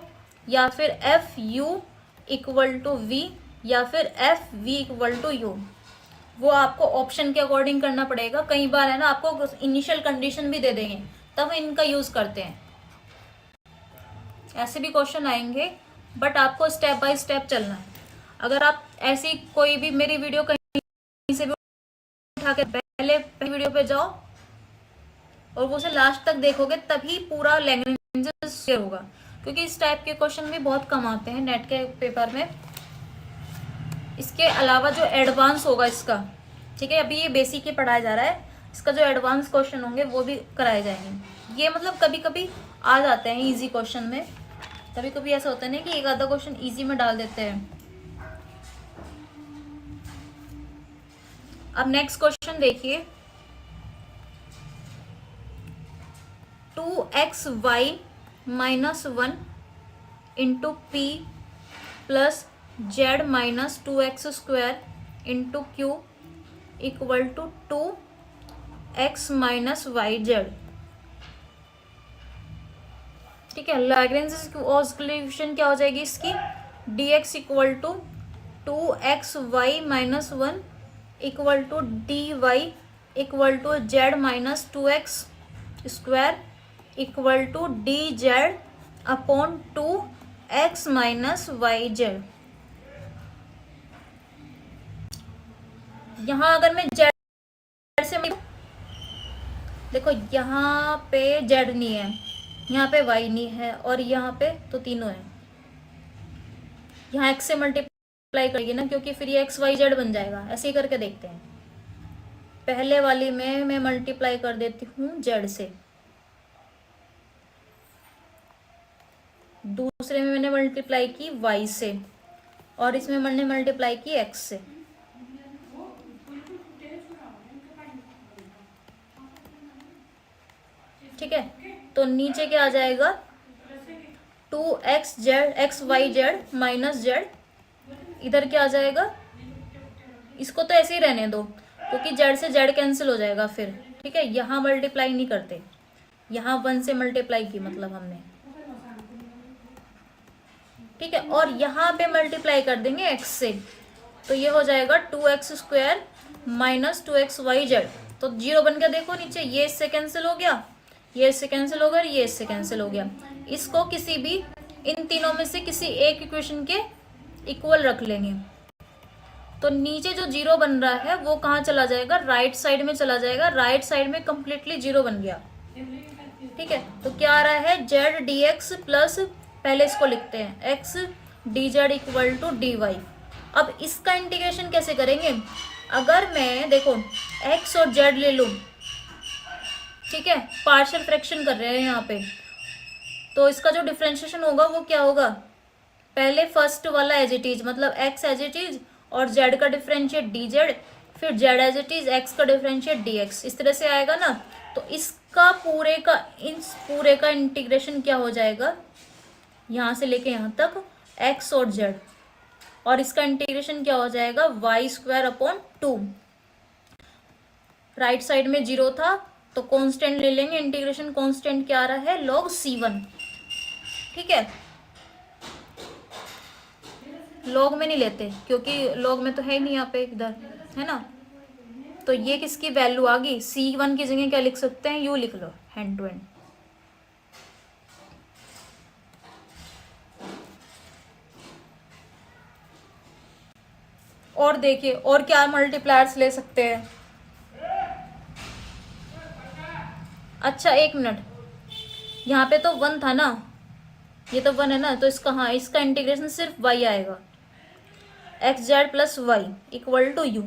या फिर f u equal to v, या फिर f v equal to u। वो आपको ऑप्शन के अकॉर्डिंग करना पड़ेगा। कई बार है ना आपको इनिशियल कंडीशन भी दे देंगे, तब इनका यूज करते हैं। ऐसे भी क्वेश्चन आएंगे, बट आपको स्टेप बाय स्टेप चलना है। अगर आप ऐसी कोई भी मेरी वीडियो कहीं से भी उठा के पहले वीडियो पे जाओ और वो से लास्ट तक देखोगे, तभी पूरा लैंग्वेज शेयर होगा, क्योंकि इस टाइप के क्वेश्चन भी बहुत कम आते हैं नेट के पेपर में। इसके अलावा जो एडवांस होगा इसका, ठीक है, अभी ये बेसिक ही पढ़ाया जा रहा है, इसका जो एडवांस क्वेश्चन होंगे वो भी कराए जाएंगे। ये मतलब कभी कभी आ जाते हैं इजी क्वेश्चन में, कभी कभी ऐसा होता है ना कि एक आधा क्वेश्चन इजी में डाल देते हैं। अब नेक्स्ट क्वेश्चन देखिए, 2xy minus 1 into P plus z minus 2x square into Q equal to 2x minus y z. ठीक है, लैग्रेंज सॉल्यूशन क्या हो जाएगी इसकी, dx equal to 2xy minus 1 equal to dy equal to z minus 2x square equal to D Z upon 2x minus y z. यहाँ अगर मैं Z से, देखो यहाँ पे जेड नहीं है, यहाँ पे वाई नहीं है, और यहाँ पे तो तीनों है। यहाँ एक्स से मल्टीप्लाई करेगी ना, क्योंकि फिर ये एक्स वाई जेड बन जाएगा। ऐसे ही करके देखते हैं। पहले वाली में मैं मल्टीप्लाई कर देती हूँ जेड से, दूसरे में मैंने मल्टीप्लाई की वाई से, और इसमें मैंने मल्टीप्लाई की एक्स से। ठीक है, तो नीचे क्या आ जाएगा, 2x z x y z minus z, इधर क्या आ जाएगा, इसको तो ऐसे ही रहने दो क्योंकि जेड से जेड कैंसिल हो जाएगा फिर। ठीक है, यहाँ मल्टीप्लाई नहीं करते, यहाँ 1 से मल्टीप्लाई की मतलब हमने। ठीक है, और यहाँ पे मल्टीप्लाई कर देंगे x से, तो ये हो जाएगा 2x square minus 2x Y z. तो 0 बन गया, देखो नीचे, ये इससे कैंसिल हो गया, ये इससे कैंसिल हो गया, ये इससे कैंसिल हो गया। इसको किसी भी इन तीनों में से किसी एक इक्वेशन के इक्वल रख लेंगे, तो नीचे जो 0 बन रहा है वो कहाँ चला जाएगा, राइट साइड में चला जाएगा। राइट साइड में कंप्लीटली 0 बन गया। ठीक है, तो क्या आ रहा है, जेड डी एक्स प्लस, पहले इसको लिखते हैं, x d z equal to d y. अब इसका इंटीग्रेशन कैसे करेंगे, अगर मैं देखो एक्स और जेड ले लूँ, ठीक है, पार्शियल फ्रैक्शन कर रहे हैं यहाँ पे, तो इसका जो डिफ्रेंशिएशन होगा वो क्या होगा, पहले फर्स्ट वाला एज इट इज, मतलब एक्स एज इट इज और जेड का डिफरेंशिएट डी जेड, फिर z as it is, x का डिफरेंशिएट डी एक्स, इस तरह से आएगा ना। तो इसका इस पूरे का इंटीग्रेशन क्या हो जाएगा, यहाँ से लेके यहाँ तक एक्स और जेड, और इसका इंटीग्रेशन क्या हो जाएगा, y square upon 2। Right side में 0 था तो कांस्टेंट ले लेंगे, इंटीग्रेशन कांस्टेंट क्या आ रहा है, log c1। ठीक है, लॉग में नहीं लेते क्योंकि लॉग में तो है ही नहीं यहाँ पे, इधर है ना। तो ये किसकी वैल्यू आ गई, c1 की जगह क्या लिख सकते हैं, यू लिख लो, हैंड टू हैंड। और देखिए और क्या मल्टीप्लायर्स ले सकते हैं। अच्छा 1 मिनट, यहाँ पे तो 1 था ना, ये तो 1 है ना, तो इसका, हाँ, इसका इंटीग्रेशन सिर्फ y आएगा, x z plus y equal to u.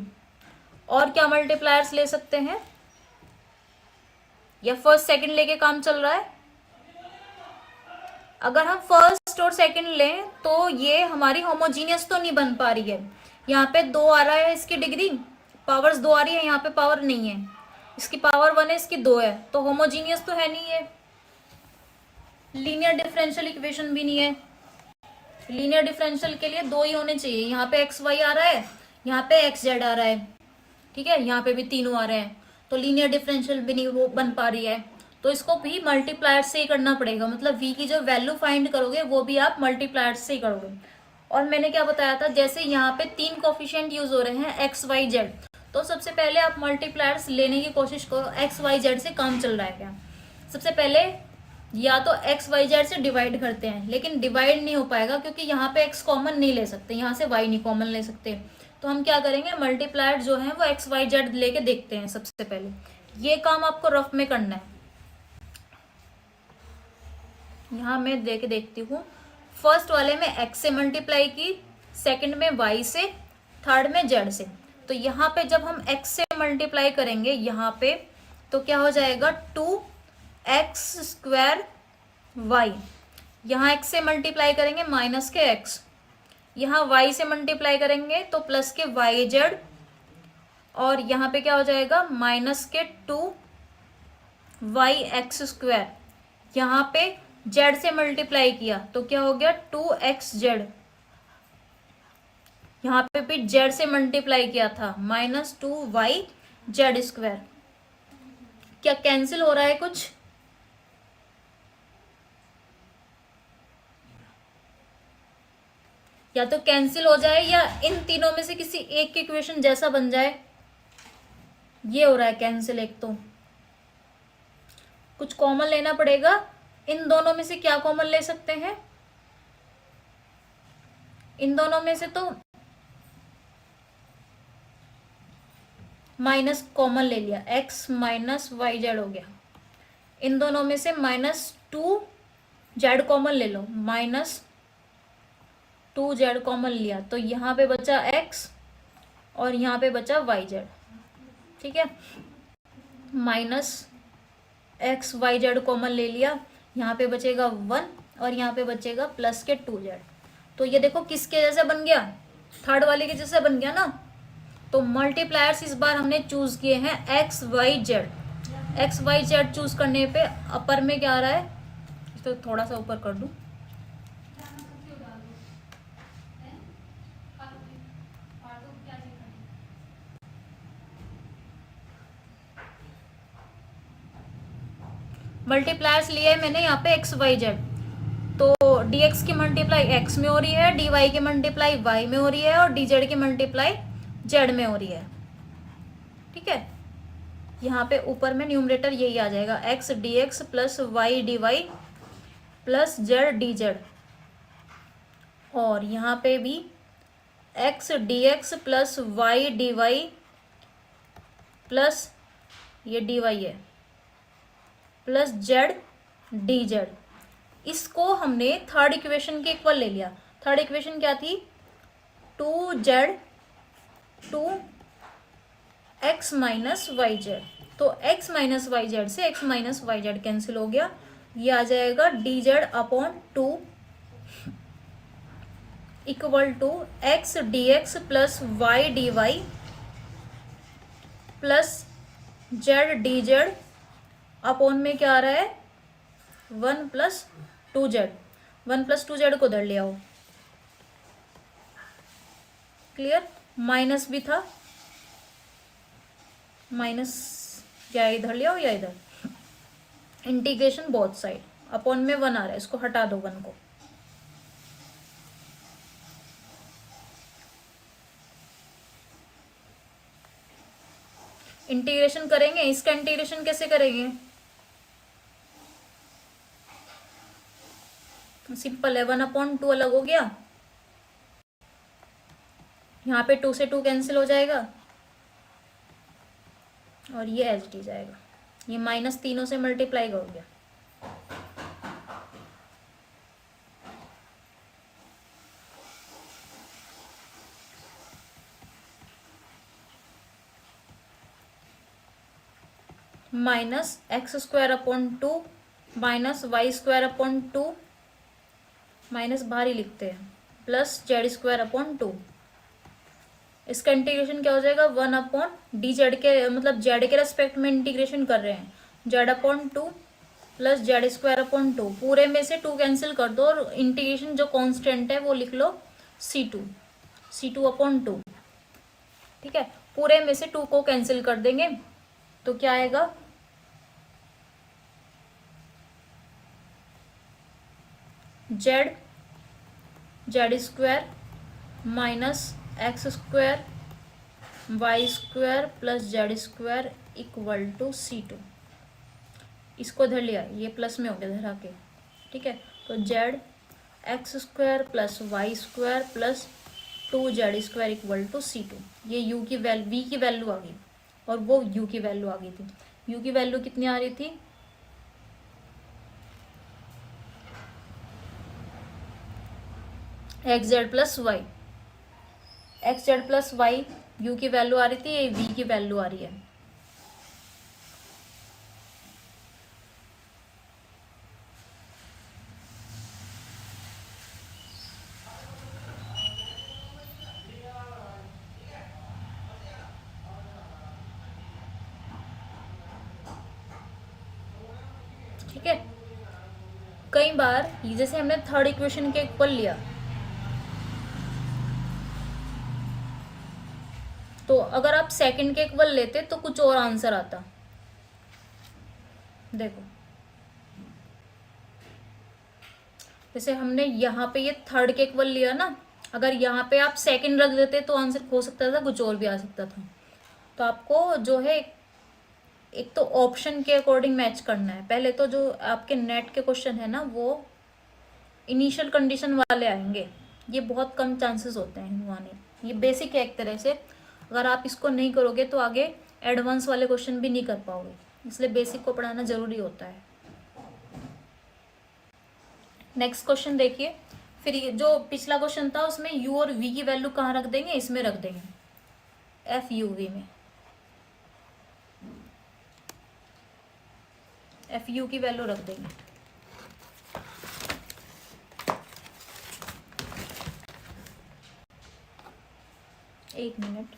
और क्या मल्टीप्लायर्स ले सकते हैं, या फर्स्ट सेकंड लेके काम चल रहा है। अगर हम फर्स्ट और सेकंड लें तो ये हमारी होमोजीनियस तो नहीं बन पा रही है। यहाँ पे 2 आ रहा है, इसकी डिग्री पावर्स 2 आ रही है, यहाँ पे पावर नहीं है, इसकी पावर 1 है, इसकी 2 है, तो होमोजीनियस तो है नहीं है। लीनियर डिफरेंशियल इक्वेशन भी नहीं है। लीनियर डिफरेंशियल के लिए 2 ही होने चाहिए, यहाँ पे एक्स वाई आ रहा है, यहाँ पे एक्स जेड आ रहा है, ठीक है, यहाँ पे भी तीनों आ रहे हैं, तो लीनियर डिफरेंशियल भी नहीं वो बन पा रही है। तो इसको भी मल्टीप्लायर से ही करना पड़ेगा, मतलब v की जो वैल्यू फाइंड करोगे वो भी आप मल्टीप्लायर से ही करोगे। और मैंने क्या बताया था, जैसे यहाँ पे 3 कोफिशिएंट यूज हो रहे हैं एक्स वाई जेड, तो सबसे पहले आप मल्टीप्लायर्स लेने की कोशिश करो, एक्स वाई जेड से काम चल रहा है क्या। सबसे पहले या तो एक्स वाई जेड से डिवाइड करते हैं, लेकिन डिवाइड नहीं हो पाएगा क्योंकि यहाँ पे एक्स कॉमन नहीं ले सकते, यहाँ से वाई नहीं कॉमन ले सकते। तो हम क्या करेंगे, मल्टीप्लायर जो है वो एक्स वाई जेड लेके देखते हैं। सबसे पहले ये काम आपको रफ में करना है। यहाँ मैं देके देखती हूँ, फर्स्ट वाले में एक्स से मल्टीप्लाई की, सेकंड में वाई से, थर्ड में जेड से। तो यहाँ पे जब हम एक्स से मल्टीप्लाई करेंगे यहाँ पे, तो क्या हो जाएगा, 2x स्क्वायर वाई। यहाँ x से मल्टीप्लाई करेंगे माइनस के x, यहाँ y से मल्टीप्लाई करेंगे तो प्लस के वाई जेड, और यहाँ पे क्या हो जाएगा, माइनस के 2y(x स्क्वायर। यहाँ पे z से मल्टीप्लाई किया तो क्या हो गया, 2xz। यहाँ पे भी z से मल्टीप्लाई किया था, माइनस 2yz स्क्वायर। क्या कैंसिल हो रहा है कुछ, या तो कैंसिल हो जाए या इन तीनों में से किसी एक की इक्वेशन जैसा बन जाए। ये हो रहा है कैंसिल, एक तो कुछ कॉमन लेना पड़ेगा। इन दोनों में से क्या कॉमन ले सकते हैं, इन दोनों में से तो माइनस कॉमन ले लिया, x माइनस वाई जेड हो गया। इन दोनों में से -2z कॉमन ले लो, -2z कॉमन लिया तो यहाँ पे बचा x और यहाँ पे बचा वाई जेड। ठीक है, -x वाई जेड कॉमन ले लिया, यहाँ पे बचेगा 1 और यहाँ पे बचेगा प्लस के 2z। तो ये देखो किसके जैसे बन गया, थर्ड वाले के जैसे बन गया ना। तो मल्टीप्लायर्स इस बार हमने चूज किए हैं x y z. X y z choose करने पे अपर में क्या आ रहा है, तो थोड़ा सा ऊपर कर दूं, मल्टीप्लायर्स लिए मैंने यहाँ पे एक्स वाई जेड। तो dx की मल्टीप्लाई x में हो रही है, dy की मल्टीप्लाई y में हो रही है और dz की मल्टीप्लाई z में हो रही है। ठीक है, यहाँ पे ऊपर में न्यूमरेटर यही आ जाएगा, x d x plus y d y plus z d z, और यहाँ पे भी x d x plus y d y plus ये डी वाई है प्लस जेड डी जेड। इसको हमने थर्ड इक्वेशन के इक्वल ले लिया। थर्ड इक्वेशन क्या थी, 2z 2x minus y z. तो x माइनस वाई जेड से x minus y z cancel हो गया, ये आ जाएगा d Z upon 2 equal to x d x plus y d y plus z d Z upon में क्या आ रहा है 1 प्लस 2z। 1 प्लस 2z को उधर ले आओ, क्लियर। माइनस भी था, माइनस या इधर ले आओ या इधर, इंटीग्रेशन बोथ साइड, अपॉन में 1 आ रहा है, इसको हटा दो 1 को। इंटीग्रेशन करेंगे, इसका इंटीग्रेशन कैसे करेंगे, सिंपल है, 1/2 अलग हो गया, यहाँ पे 2 से 2 कैंसिल हो जाएगा और ये एच डी जाएगा, ये माइनस तीनों से मल्टीप्लाई हो गया। Minus x square upon 2 minus y square upon 2, minus बाहर ही लिखते हैं, प्लस जेड स्क्वायर अपॉन 2। इसका इंटीग्रेशन क्या हो जाएगा, 1 अपॉन डी जेड के, मतलब जेड के रेस्पेक्ट में इंटीग्रेशन कर रहे हैं, Z upon 2 plus Z square upon 2, पूरे में से 2 कैंसिल कर दो और इंटीग्रेशन जो कांस्टेंट है वो लिख लो C2 अपॉन 2, ठीक है। पूरे में से 2 को कैंसिल कर देंगे तो क्या आएगा, z square minus x square y square plus Z square equal to C2। इसको इधर लिया, ये प्लस में हो गया इधर आके, ठीक है। तो z x square plus y square plus 2z square equal to C2। ये u की वी की वैल्यू आ गई और वो u की वैल्यू आ गई थी। u की वैल्यू कितनी आ रही थी, x z plus y, x z plus y u की वैल्यू आ रही थी, ये वी की वैल्यू आ रही है। ठीक है, कई बार जैसे हमने थर्ड इक्वेशन के इक्वल लिया तो अगर आप सेकंड के इक्वल लेते तो कुछ और आंसर आता। देखो जैसे हमने यहाँ पे ये थर्ड के इक्वल लिया ना, अगर यहाँ पे आप सेकंड रख देते तो आंसर हो सकता था, कुछ और भी आ सकता था। तो आपको जो है एक तो ऑप्शन के अकॉर्डिंग मैच करना है। पहले तो जो आपके नेट के क्वेश्चन है ना वो इनिशियल कंडीशन वाले आएंगे, ये बहुत कम चांसेस होते हैं इनको आने। ये बेसिक है एक तरह से, अगर आप इसको नहीं करोगे तो आगे एडवांस वाले क्वेश्चन भी नहीं कर पाओगे, इसलिए बेसिक को पढ़ाना जरूरी होता है। नेक्स्ट क्वेश्चन देखिए, फिर ये जो पिछला क्वेश्चन था उसमें u और v की वैल्यू कहाँ रख देंगे, इसमें रख देंगे एफ यू वी में। एफ यू की वैल्यू रख देंगे। एक मिनट,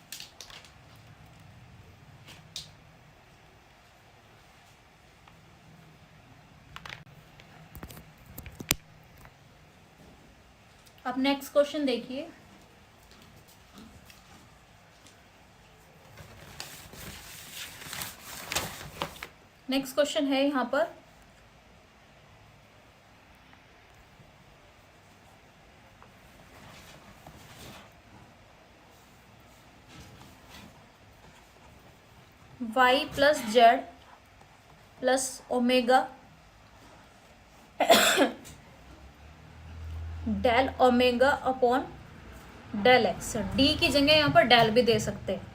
अब नेक्स्ट क्वेश्चन देखिए, नेक्स्ट क्वेश्चन है यहाँ पर y plus z plus omega del omega upon del x. D की जगह यहाँ पर डेल भी दे सकते हैं,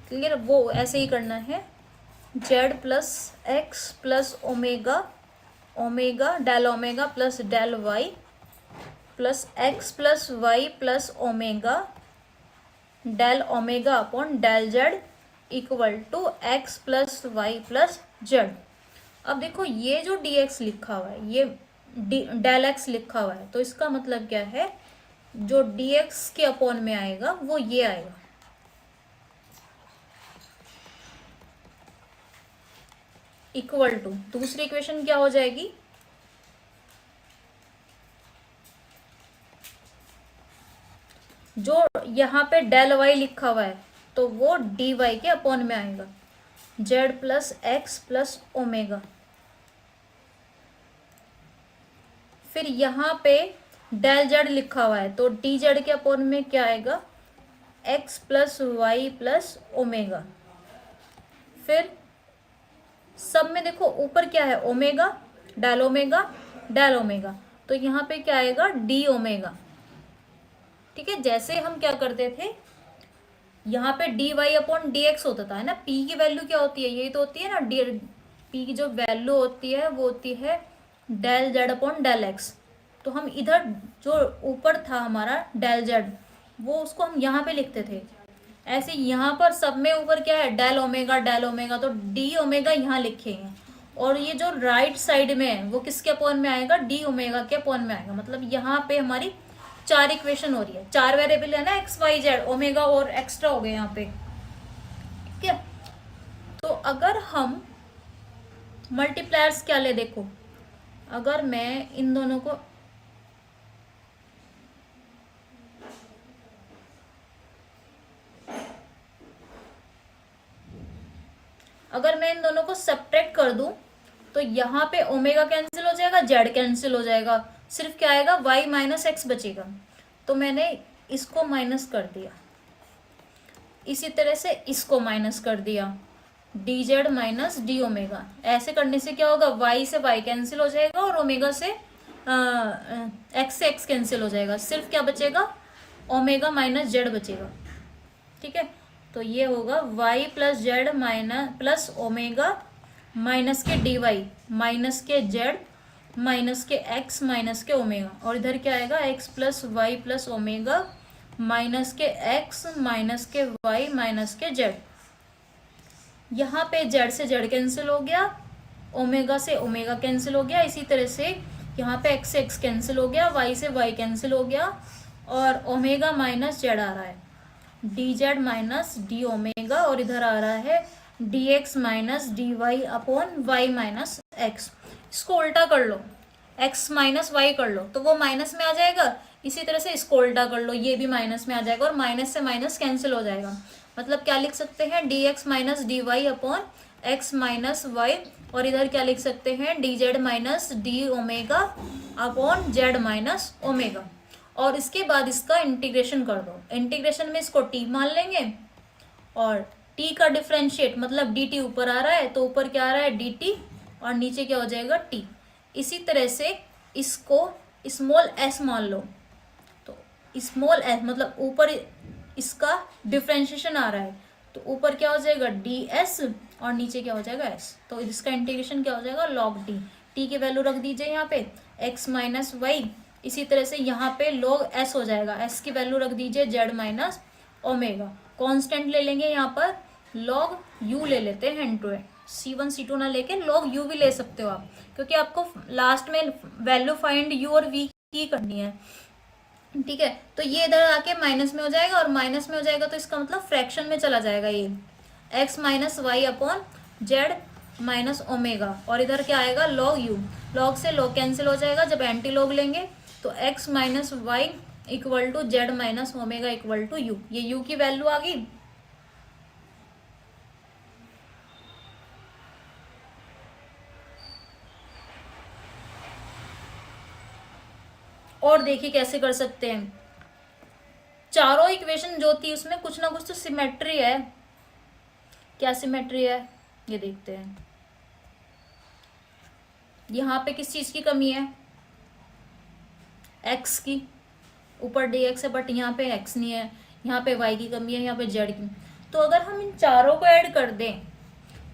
क्लियर। वो ऐसे ही करना है, z plus x plus omega omega del omega plus del y plus x plus y plus omega del omega upon del z equal to x plus y plus z. अब देखो ये जो डी एक्स लिखा हुआ है, ये del x लिखा हुआ है, तो इसका मतलब क्या है, जो डी एक्स के अपॉन में आएगा वो ये आएगा, इक्वल टू दूसरी इक्वेशन क्या हो जाएगी, जो यहाँ पे डेल वाई लिखा हुआ है तो वो डी वाई के अपॉन में आएगा, Z plus x plus omega. फिर यहाँ पे डेल जेड लिखा हुआ है तो डी जेड के अपॉन में क्या आएगा, x plus y plus omega. फिर सब में देखो ऊपर क्या है, omega del omega del omega, तो यहाँ पे क्या आएगा, डी ओमेगा। ठीक है, जैसे हम क्या करते थे, यहाँ पे d y upon d x होता था, है ना। पी की वैल्यू क्या होती है, यही तो होती है ना, डी पी की जो वैल्यू होती है वो होती है del z upon del x. तो हम इधर जो ऊपर था हमारा डेल जेड, वो उसको हम यहाँ पे लिखते थे। ऐसे यहाँ पर सब में ऊपर क्या है, डेल ओमेगा, तो डी ओमेगा यहाँ लिखेंगे। और ये जो राइट साइड में है वो किसके अपॉन में आएगा, डी ओमेगा के अपॉन में आएगा। मतलब यहाँ पे हमारी 4 इक्वेशन हो रही है, 4 वेरिएबल है ना, एक्स वाई जेड, ओमेगा और एक्स्ट्रा हो गए यहाँ पे। ठीक है, तो अगर हम मल्टीप्लायर्स क्या ले, देखो अगर मैं इन दोनों को सब्ट्रैक्ट कर दूं तो यहाँ पे ओमेगा कैंसिल हो जाएगा, जेड कैंसिल हो जाएगा, सिर्फ क्या आएगा, y माइनस एक्स बचेगा। तो मैंने इसको माइनस कर दिया, इसी तरह से इसको माइनस कर दिया, D z minus d omega. ऐसे करने से क्या होगा, y से y कैंसिल हो जाएगा और ओमेगा से एक्स से एक्स कैंसिल हो जाएगा, सिर्फ क्या बचेगा, ओमेगा माइनस जेड बचेगा। ठीक है, तो ये होगा y plus z minus plus omega minus k d y minus k z minus के एक्स माइनस के ओमेगा, और इधर क्या आएगा, x plus y plus omega minus के x minus k y minus k z. यहाँ पे Z से Z cancel हो गया, ओमेगा से ओमेगा कैंसिल हो गया, इसी तरह से यहाँ पे एक्स से एक्स कैंसिल हो गया, वाई से वाई कैंसिल हो गया, और ओमेगा माइनस जेड आ रहा है, d z minus d omega, और इधर आ रहा है d x minus d y upon y minus x. इसको उल्टा कर लो, एक्स माइनस वाई कर लो तो वो माइनस में आ जाएगा, इसी तरह से इसको उल्टा कर लो, ये भी माइनस में आ जाएगा, और माइनस से माइनस कैंसिल हो जाएगा। मतलब क्या लिख सकते हैं, d x minus d y upon x minus y, और इधर क्या लिख सकते हैं, d z minus d omega upon z minus omega. और इसके बाद इसका इंटीग्रेशन कर दो, इंटीग्रेशन में इसको टी मान लेंगे, और टी का डिफ्रेंशिएट मतलब डी टी ऊपर आ रहा है तो ऊपर क्या आ रहा है, डी टी, और नीचे क्या हो जाएगा, टी। इसी तरह से इसको स्मॉल एस मान लो, तो स्मॉल एस मतलब ऊपर इसका डिफ्रेंशिएशन आ रहा है तो ऊपर क्या हो जाएगा, डी एस, और नीचे क्या हो जाएगा, एस। तो इसका इंटीग्रेशन क्या हो जाएगा, लॉग टी। टी की वैल्यू रख दीजिए यहाँ पे एक्स माइनस वाई, इसी तरह से यहाँ पे log s हो जाएगा, s की वैल्यू रख दीजिए z माइनस ओमेगा। कांस्टेंट ले लेंगे यहाँ पर, log u ले लेते हैं hand to hand, c1 c2 ना लेके log u भी ले सकते हो आप, क्योंकि आपको लास्ट में वैल्यू फाइंड u और v की करनी है। ठीक है, तो ये इधर आके माइनस में हो जाएगा, और माइनस में हो जाएगा तो इसका मतलब फ्रैक्शन में चला जाएगा ये, x minus y upon z minus omega, और इधर क्या आएगा, log u। log से log कैंसिल हो जाएगा, जब एंटी log लेंगे तो x minus y equal to z minus omega equal to u. ये u की वैल्यू आ गई। और देखिए कैसे कर सकते हैं, चारों इक्वेशन जो थी उसमें कुछ ना कुछ तो सिमेट्री है, क्या सिमेट्री है ये देखते हैं। यहाँ पे किस चीज की कमी है, x की, ऊपर dx है बट यहाँ पे x नहीं है, यहाँ पे y की कमी है, यहाँ पे z की। तो अगर हम इन चारों को ऐड कर दें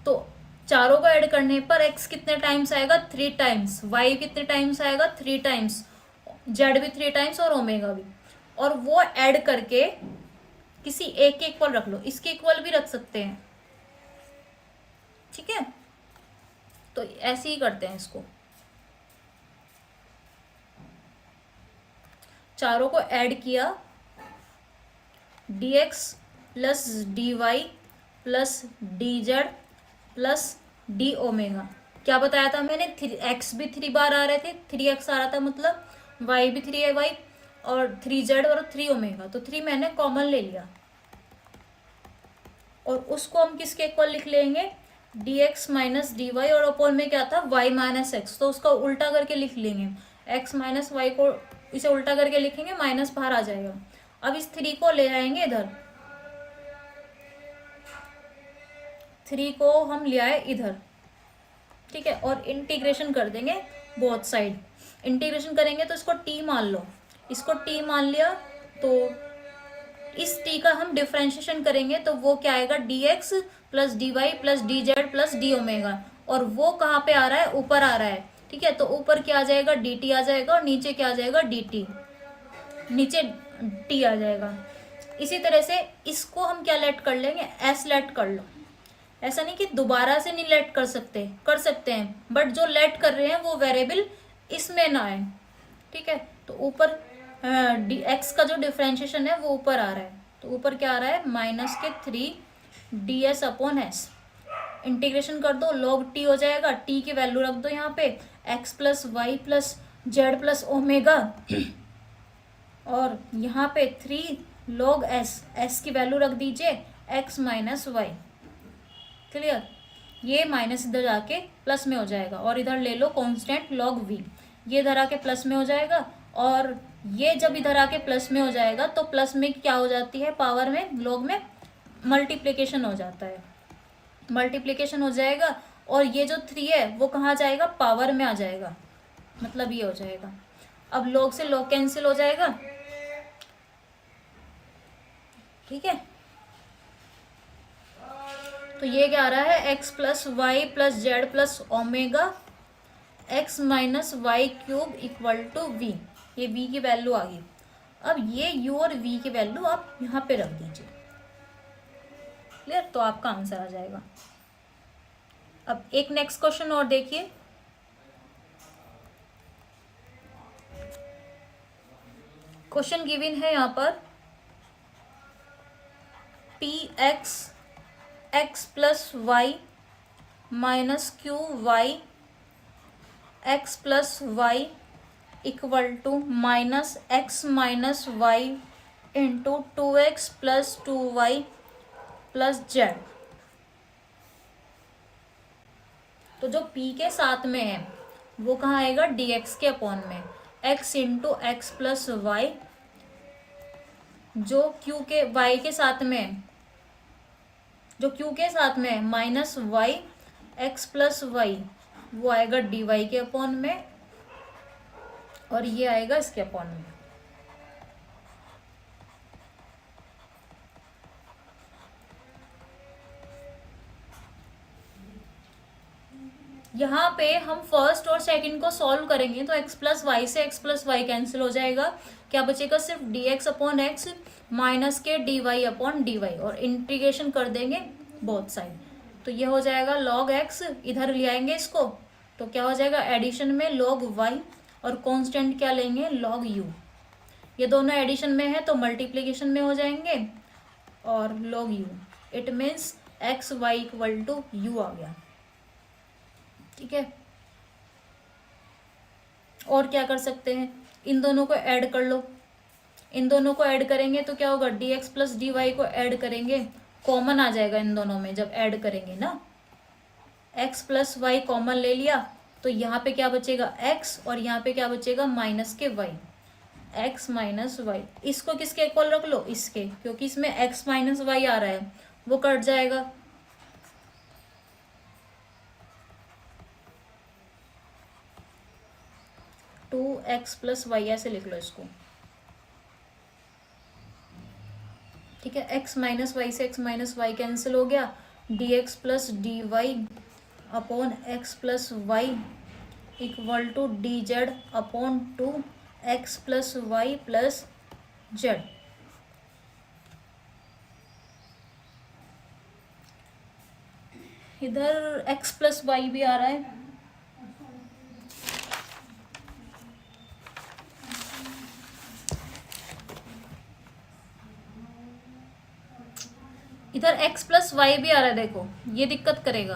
तो चारों को ऐड करने पर x कितने टाइम्स आएगा, 3 टाइम्स, y कितने टाइम्स आएगा, 3 टाइम्स, z भी 3 टाइम्स और ओमेगा भी। और वो ऐड करके किसी एक के इक्वल रख लो, इसके इक्वल भी रख सकते हैं, ठीक है। तो ऐसे ही करते हैं इसको, चारों को ऐड किया, dx plus dy plus dz plus D omega. क्या बताया था मैंने, x भी 3 बार आ रहे थे, 3x आ रहा था, मतलब y भी 3y और 3z और 3 ओमेगा, तो 3 मैंने कॉमन ले लिया और उसको हम किसके इक्वल लिख लेंगे, dx माइनस डी वाई, और अपॉन में क्या था y माइनस एक्स, तो उसका उल्टा करके लिख लेंगे, x माइनस वाई को इसे उल्टा करके लिखेंगे, माइनस बाहर आ जाएगा। अब इस 3 को ले आएंगे इधर, 3 को हम ले आए इधर, ठीक है, और इंटीग्रेशन कर देंगे बोथ साइड। इंटीग्रेशन करेंगे तो इसको t मान लो, इसको t मान लिया, तो इस t का हम डिफरेंशिएशन करेंगे तो वो क्या आएगा, dx plus dy plus dz plus D omega, और वो कहाँ पे आ रहा है, ऊपर आ रहा है, ठीक है। तो ऊपर क्या आ जाएगा, dt आ जाएगा, और नीचे क्या आ जाएगा, dt, नीचे t आ जाएगा। इसी तरह से इसको हम क्या लेट कर लेंगे, s लेट कर लो। ऐसा नहीं कि दोबारा से नहीं लेट कर सकते, कर सकते हैं, बट जो लेट कर रहे हैं वो वेरिएबल इसमें ना आए, ठीक है। तो ऊपर x का जो डिफरेंशिएशन है वो ऊपर आ रहा है, तो ऊपर क्या आ रहा है, माइनस के 3 ds अपॉन एस। इंटीग्रेशन कर दो, log t हो जाएगा, t की वैल्यू रख दो यहाँ पे, x plus y plus z plus omega, और यहाँ पे 3 log s की वैल्यू रख दीजिए x माइनस वाई। क्लियर, ये माइनस इधर जाके प्लस में हो जाएगा, और इधर ले लो कांस्टेंट log v, ये इधर आके प्लस में हो जाएगा, और ये जब इधर आके प्लस में हो जाएगा तो प्लस में क्या हो जाती है, पावर में, log में मल्टीप्लिकेशन हो जाता है, मल्टीप्लिकेशन हो जाएगा, और ये जो 3 है वो कहाँ जाएगा, पावर में आ जाएगा, मतलब ये हो जाएगा। अब log से log कैंसिल हो जाएगा, ठीक है। तो ये क्या आ रहा है, x plus y plus z plus omega x minus y cube equal to v, ये v की वैल्यू आ गई। अब ये u और v की वैल्यू आप यहाँ पे रख दीजिए, क्लियर, तो आपका आंसर आ जाएगा। अब एक नेक्स्ट क्वेश्चन और देखिए, क्वेश्चन गिवन है यहाँ पर, px x plus y minus q y x plus y equal to minus x minus y into 2x plus 2y plus z. तो जो p के साथ में है वो कहाँ आएगा, dx के अपॉन में, x into x plus y, जो q के y के साथ में है, जो q के साथ में है minus y x plus y, वो आएगा dy के अपॉन में, और ये आएगा इसके अपॉन में। यहाँ पे हम फर्स्ट और सेकंड को सॉल्व करेंगे तो x प्लस वाई से x प्लस वाई कैंसिल हो जाएगा, क्या बचेगा, सिर्फ dx अपॉन एक्स माइनस के dy अपॉन dy, और इंटीग्रेशन कर देंगे बोथ साइड, तो ये हो जाएगा log x, इधर ले आएंगे इसको, तो क्या हो जाएगा, एडिशन में log y, और कांस्टेंट क्या लेंगे, log u, ये दोनों एडिशन में है तो मल्टीप्लिकेशन में हो जाएंगे, और log u, it means x y equal to u आ गया, ठीक है। और क्या कर सकते हैं, इन दोनों को ऐड कर लो, इन दोनों को ऐड करेंगे तो क्या होगा, dx प्लस dy को ऐड करेंगे, कॉमन आ जाएगा इन दोनों में जब ऐड करेंगे ना, x प्लस वाई कॉमन ले लिया, तो यहाँ पे क्या बचेगा, x, और यहाँ पे क्या बचेगा, माइनस के y, x माइनस वाई, इसको किसके इक्वल रख लो, इसके, क्योंकि इसमें x माइनस वाई आ रहा है, वो कट जाएगा, एक्स प्लस वाई, ऐसे लिख लो इसको, ठीक है। एक्स माइनस वाई से एक्स माइनस वाई कैंसिल हो गया, d x plus d y upon x plus y equal to D Z upon two x plus y plus z. इधर एक्स प्लस वाई भी आ रहा है, इधर x प्लस वाई भी आ रहा है, देखो ये दिक्कत करेगा।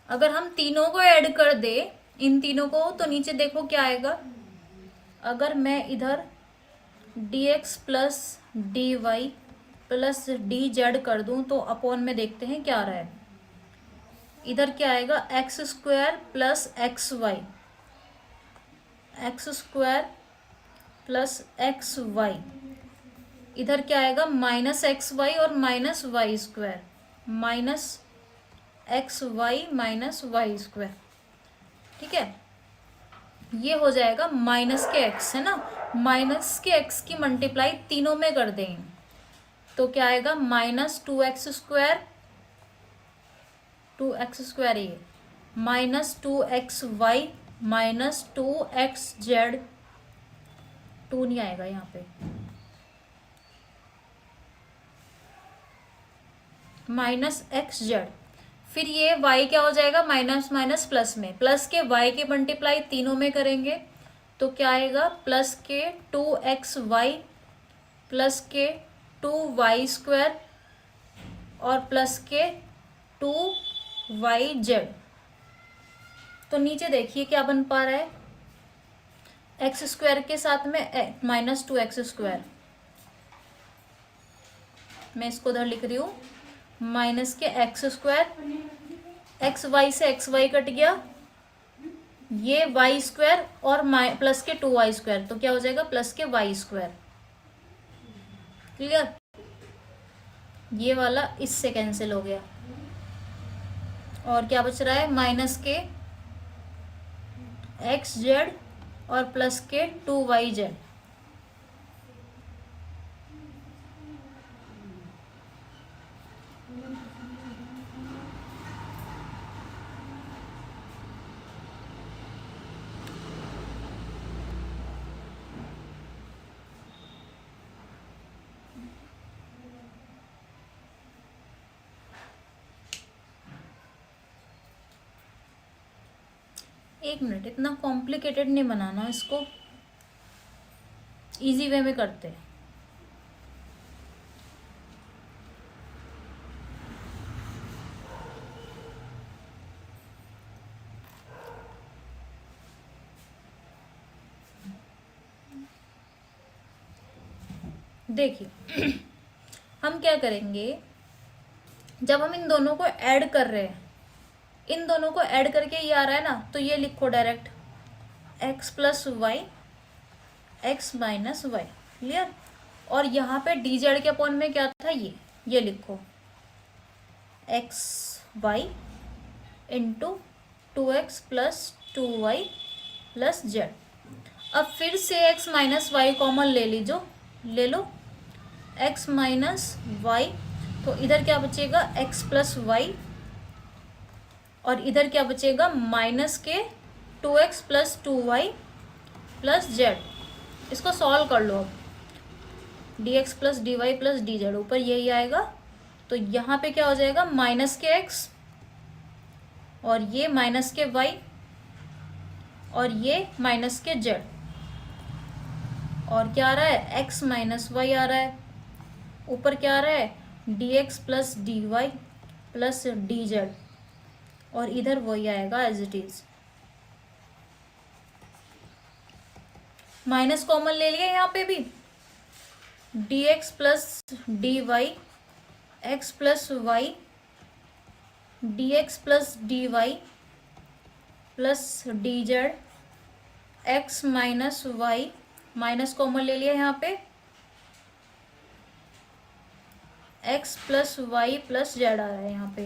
अगर हम तीनों को ऐड कर दे, इन तीनों को, तो नीचे देखो क्या आएगा। अगर मैं इधर dx plus d y plus d z कर दूं तो अपॉन में देखते हैं क्या आ रहा है। इधर क्या आएगा, x square plus x y, x square plus x y. इधर क्या आएगा, माइनस एक्स वाई और minus y square, minus x y minus y square, ठीक है। ये हो जाएगा माइनस के एक्स, है ना, माइनस के एक्स की मल्टीप्लाई तीनों में कर दें तो क्या आएगा, minus two x square, two x square, ये minus two x y minus two x z, two नहीं आएगा यहाँ पे, माइनस एक्स जेड। फिर ये y क्या हो जाएगा, माइनस माइनस प्लस में, प्लस के y के मल्टीप्लाई तीनों में करेंगे तो क्या आएगा, प्लस के टू एक्स वाई प्लस के टू वाई स्क्वायर और प्लस के टू वाई जेड। तो नीचे देखिए क्या बन पा रहा है, एक्स स्क्वायर के साथ में माइनस टू एक्स स्क्वायर, मैं इसको उधर लिख रही हूँ, माइनस के एक्स स्क्वायर, एक्स वाई से एक्स वाई कट गया, ये वाई स्क्वायर और प्लस के टू वाई स्क्वायर, तो क्या हो जाएगा, प्लस के वाई स्क्वायर। क्लियर, ये वाला इससे कैंसिल हो गया और क्या बच रहा है, माइनस के एक्स जेड और प्लस के टू वाई जेड। एक मिनट, इतना कॉम्प्लिकेटेड नहीं बनाना इसको, इजी वे में करते हैं। देखिए हम क्या करेंगे, जब हम इन दोनों को ऐड कर रहे हैं, इन दोनों को ऐड करके ये आ रहा है ना, तो ये लिखो direct x plus y x minus y. Clear, और यहाँ पे डी जेड के अपॉन में क्या था, ये लिखो x y into two x plus two y plus z. अब फिर से x माइनस वाई कॉमन ले लीजो, ले लो x माइनस वाई, तो इधर क्या बचेगा, x प्लस वाई, और इधर क्या बचेगा, माइनस के two x plus two y plus z. इसको सॉल्व कर लो अब, d x plus d y plus d z, ऊपर यही आएगा, तो यहाँ पे क्या हो जाएगा, माइनस के एक्स और ये माइनस के वाई और ये माइनस के जेड, और क्या आ रहा है, x माइनस वाई आ रहा है, ऊपर क्या आ रहा है, d x plus d y plus d z, और इधर वही आएगा as it is. Minus common ले लिया यहाँ पे भी, d x plus d y x plus y d x plus d y plus d z x minus y, minus common ले लिया यहाँ पे, x plus y plus z आ रहा है यहाँ पे।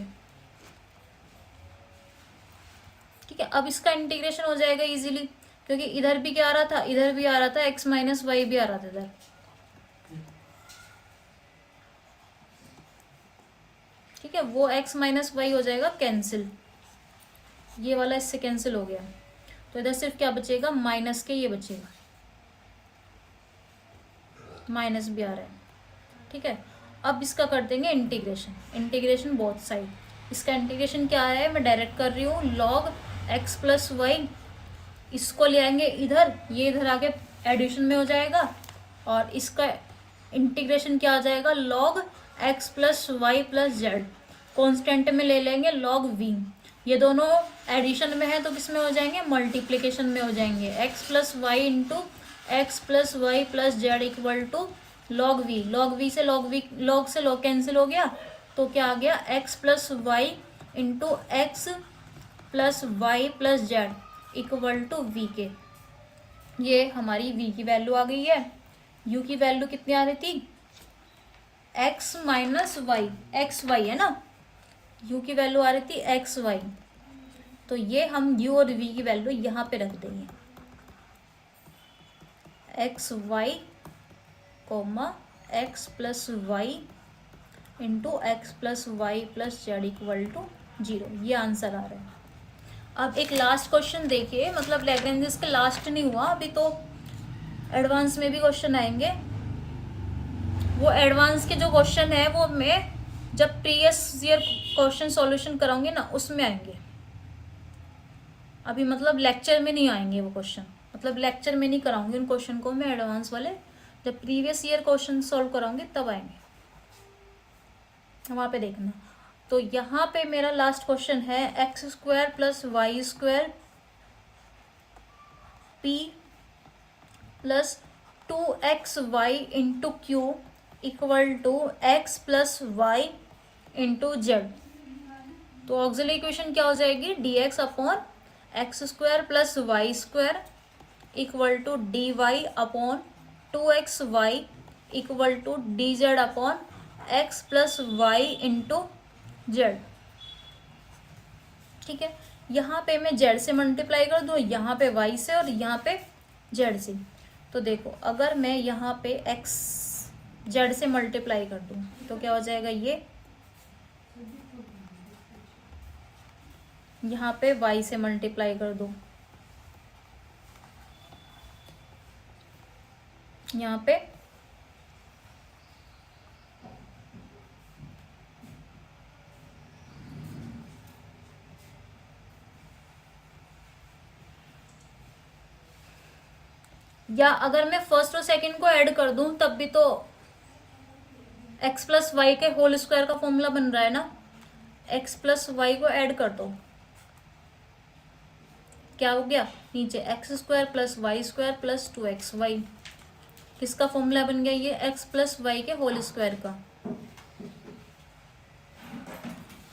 ठीक है, अब इसका इंटीग्रेशन हो जाएगा इजीली, क्योंकि इधर भी क्या आ रहा था, इधर भी आ रहा था, एक्स माइनस वाई भी आ रहा था इधर। ठीक है, वो एक्स माइनस वाई हो जाएगा कैंसिल, ये वाला इससे कैंसिल हो गया, तो इधर सिर्फ क्या बचेगा, माइनस के ये बचेगा, माइनस भी आ रहा है। ठीक है, अब इसका कर देंगे इंटीग्रेशन, इंटीग्रेशन बोथ साइड। इसका इंटीग्रेशन क्या है, मैं डायरेक्ट कर रही हूँ, लॉग एक्स प्लस वाई, इसको ले आएंगे इधर, ये इधर आके एडिशन में हो जाएगा, और इसका इंटीग्रेशन क्या आ जाएगा, log x plus y plus z, constant में ले लेंगे लॉग वी, ये दोनों एडिशन में है तो किस में हो जाएंगे, मल्टीप्लिकेशन में हो जाएंगे, x plus y into x plus y plus z equal to log v, log v से लॉग से लॉग कैंसिल हो गया, तो क्या आ गया, x plus y into x plus y plus z equal to v के। ये हमारी वी की वैल्यू आ गई है। यू की वैल्यू कितनी आ रही थी, x minus y, x y है ना, यू की वैल्यू आ रही थी एक्स वाई, तो ये हम यू और वी की वैल्यू यहाँ पे रख देंगे, x y comma x plus y into x plus y plus z equal to 0, ये आंसर आ रहा है। अब एक लास्ट क्वेश्चन देखिए, मतलब लैग्रेंजेस का लास्ट नहीं हुआ अभी, तो एडवांस में भी क्वेश्चन आएंगे। वो एडवांस के जो क्वेश्चन है वो मैं जब प्रीवियस ईयर क्वेश्चन सॉल्यूशन कराऊंगी ना उसमें आएंगे, अभी मतलब लेक्चर में नहीं आएंगे वो क्वेश्चन, मतलब लेक्चर में नहीं कराऊंगी उन क्वेश्चन को मैं, एडवांस वाले जब प्रीवियस ईयर क्वेश्चन सॉल्व कराऊंगी तब आएंगे, वहाँ पे देखना। तो यहाँ पे मेरा लास्ट क्वेश्चन है, x square plus y square p plus 2xy into Q equal to x plus y into z. तो ऑक्सिलरी इक्वेशन क्या हो जाएगी, d x upon x square plus y square equal to d y upon 2xy equal to D Z upon x plus y into z. ठीक है, यहाँ पे मैं Z से मल्टीप्लाई कर दूँ, यहाँ पे वाई से और यहाँ पे जेड से। तो देखो अगर मैं यहाँ पे एक्स जेड से मल्टीप्लाई कर दूँ तो क्या हो जाएगा, ये यहाँ पे वाई से मल्टीप्लाई कर दो, यहाँ पे या अगर मैं फर्स्ट और सेकंड को ऐड कर दूं तब भी तो एक्स प्लस वाई के होल स्क्वायर का फॉर्मूला बन रहा है ना, एक्स प्लस वाई को ऐड कर दो, क्या हो गया, नीचे x square plus y square plus 2xy, किसका फॉर्मूला बन गया, ये एक्स प्लस वाई के होल स्क्वायर का,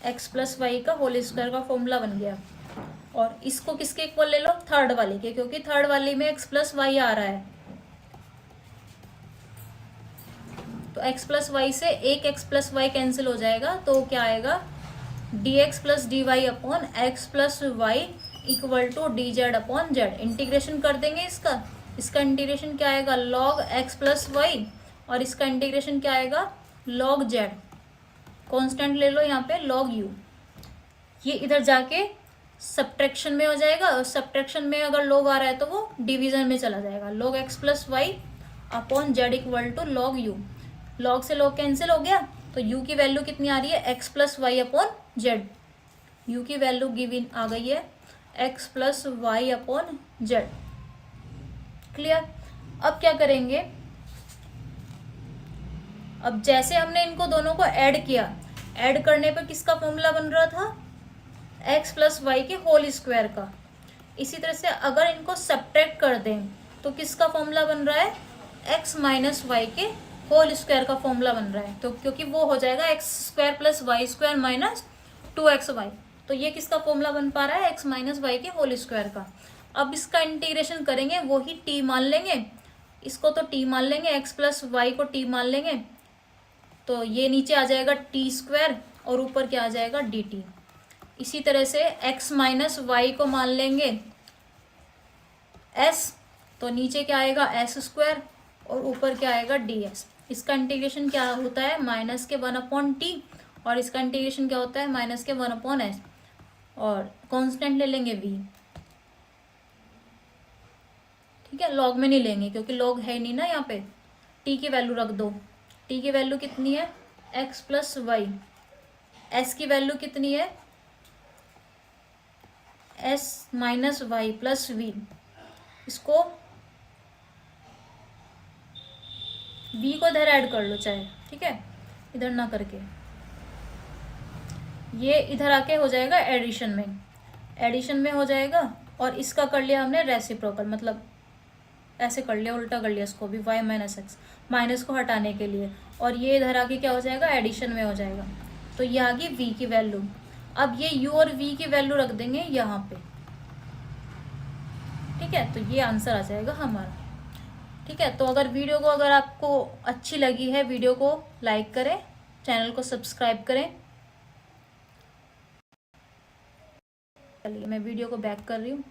एक्स प्लस वाई का होल स्क्वायर का फॉर्मूला बन गया। और इसको किसके इक्वल ले लो, थर्ड वाले के, क्योंकि थर्ड वाले में एक्स प्लस वाई आ रहा है, तो एक्स प्लस वाई से एक एक्स प्लस वाई कैंसिल हो जाएगा, तो क्या आएगा, d x plus d y upon x plus y equal to D Z upon z. Integration कर देंगे इसका इंटीग्रेशन क्या आएगा, लॉग एक्स प्लस वाई, और इसका इंटीग्रेशन क्या आएगा, लॉग जेड, कांस्टेंट ले लो यहाँ पे लॉग यू, ये इधर जाके सब्ट्रैक्शन में हो जाएगा, और सब्ट्रैक्शन में अगर लॉग आ रहा है तो वो डिवीजन में चला जाएगा, log x plus y upon z equal to log u, log से लॉग कैंसिल हो गया, तो यू की वैल्यू कितनी आ रही है, x plus y upon z, u की वैल्यू गिवन आ गई है x plus y upon z. Clear. अब क्या करेंगे, अब जैसे हमने इनको दोनों को ऐड किया, ऐड करने पर किसका फॉर्मूला बन रहा था, एक्स प्लस वाई के होल स्क्वायर का, इसी तरह से अगर इनको सब्ट्रैक्ट कर दें तो किसका फॉर्मूला बन रहा है, एक्स माइनस वाई के होल स्क्वायर का फॉर्मूला बन रहा है, तो क्योंकि वो हो जाएगा x square plus y square minus 2xy, तो तो ये किसका फॉर्मूला बन पा रहा है, एक्स माइनस वाई के होल स्क्वायर का। अब इसका इंटीग्रेशन करेंगे, वो ही टी मान लेंगे, इसको तो टी मान लेंगे, एक्स प्लस वाई को टी मान लेंगे, तो ये नीचे आ जाएगा टी स्क्वायर और ऊपर क्या आ जाएगा डी टी। इसी तरह से एक्स माइनस वाई को मान लेंगे एस, तो नीचे क्या आएगा एस स्क्वायर और ऊपर क्या आएगा डी एस। इसका इंटीग्रेशन क्या होता है माइनस के 1/t और इसका इंटीग्रेशन क्या होता है माइनस के 1/s और कांस्टेंट ले लेंगे v। ठीक है, लॉग में नहीं लेंगे क्योंकि लॉग है नहीं ना यहाँ पे। t की वैल्यू रख दो, t की वैल्यू कितनी है x प्लस वाई, s की वैल्यू कितनी है s minus y plus v। इसको v को इधर ऐड कर लो चाहे, ठीक है, इधर ना करके, ये इधर आके हो जाएगा एडिशन में, एडिशन में हो जाएगा। और इसका कर लिया हमने रेसिप्रोकल, मतलब ऐसे कर लिया, उल्टा कर लिया इसको भी, y माइनस एक्स, माइनस को हटाने के लिए, और ये इधर आके क्या हो जाएगा एडिशन में हो जाएगा। तो ये आ गई v की वैल्यू। अब ये u और v की वैल्यू रख देंगे यहाँ पे, ठीक है, तो ये आंसर आ जाएगा हमारा। ठीक है, तो अगर आपको अच्छी लगी है, वीडियो को लाइक करें, चैनल को सब्सक्राइब करें। चलिए मैं वीडियो को बैक कर रही हूँ।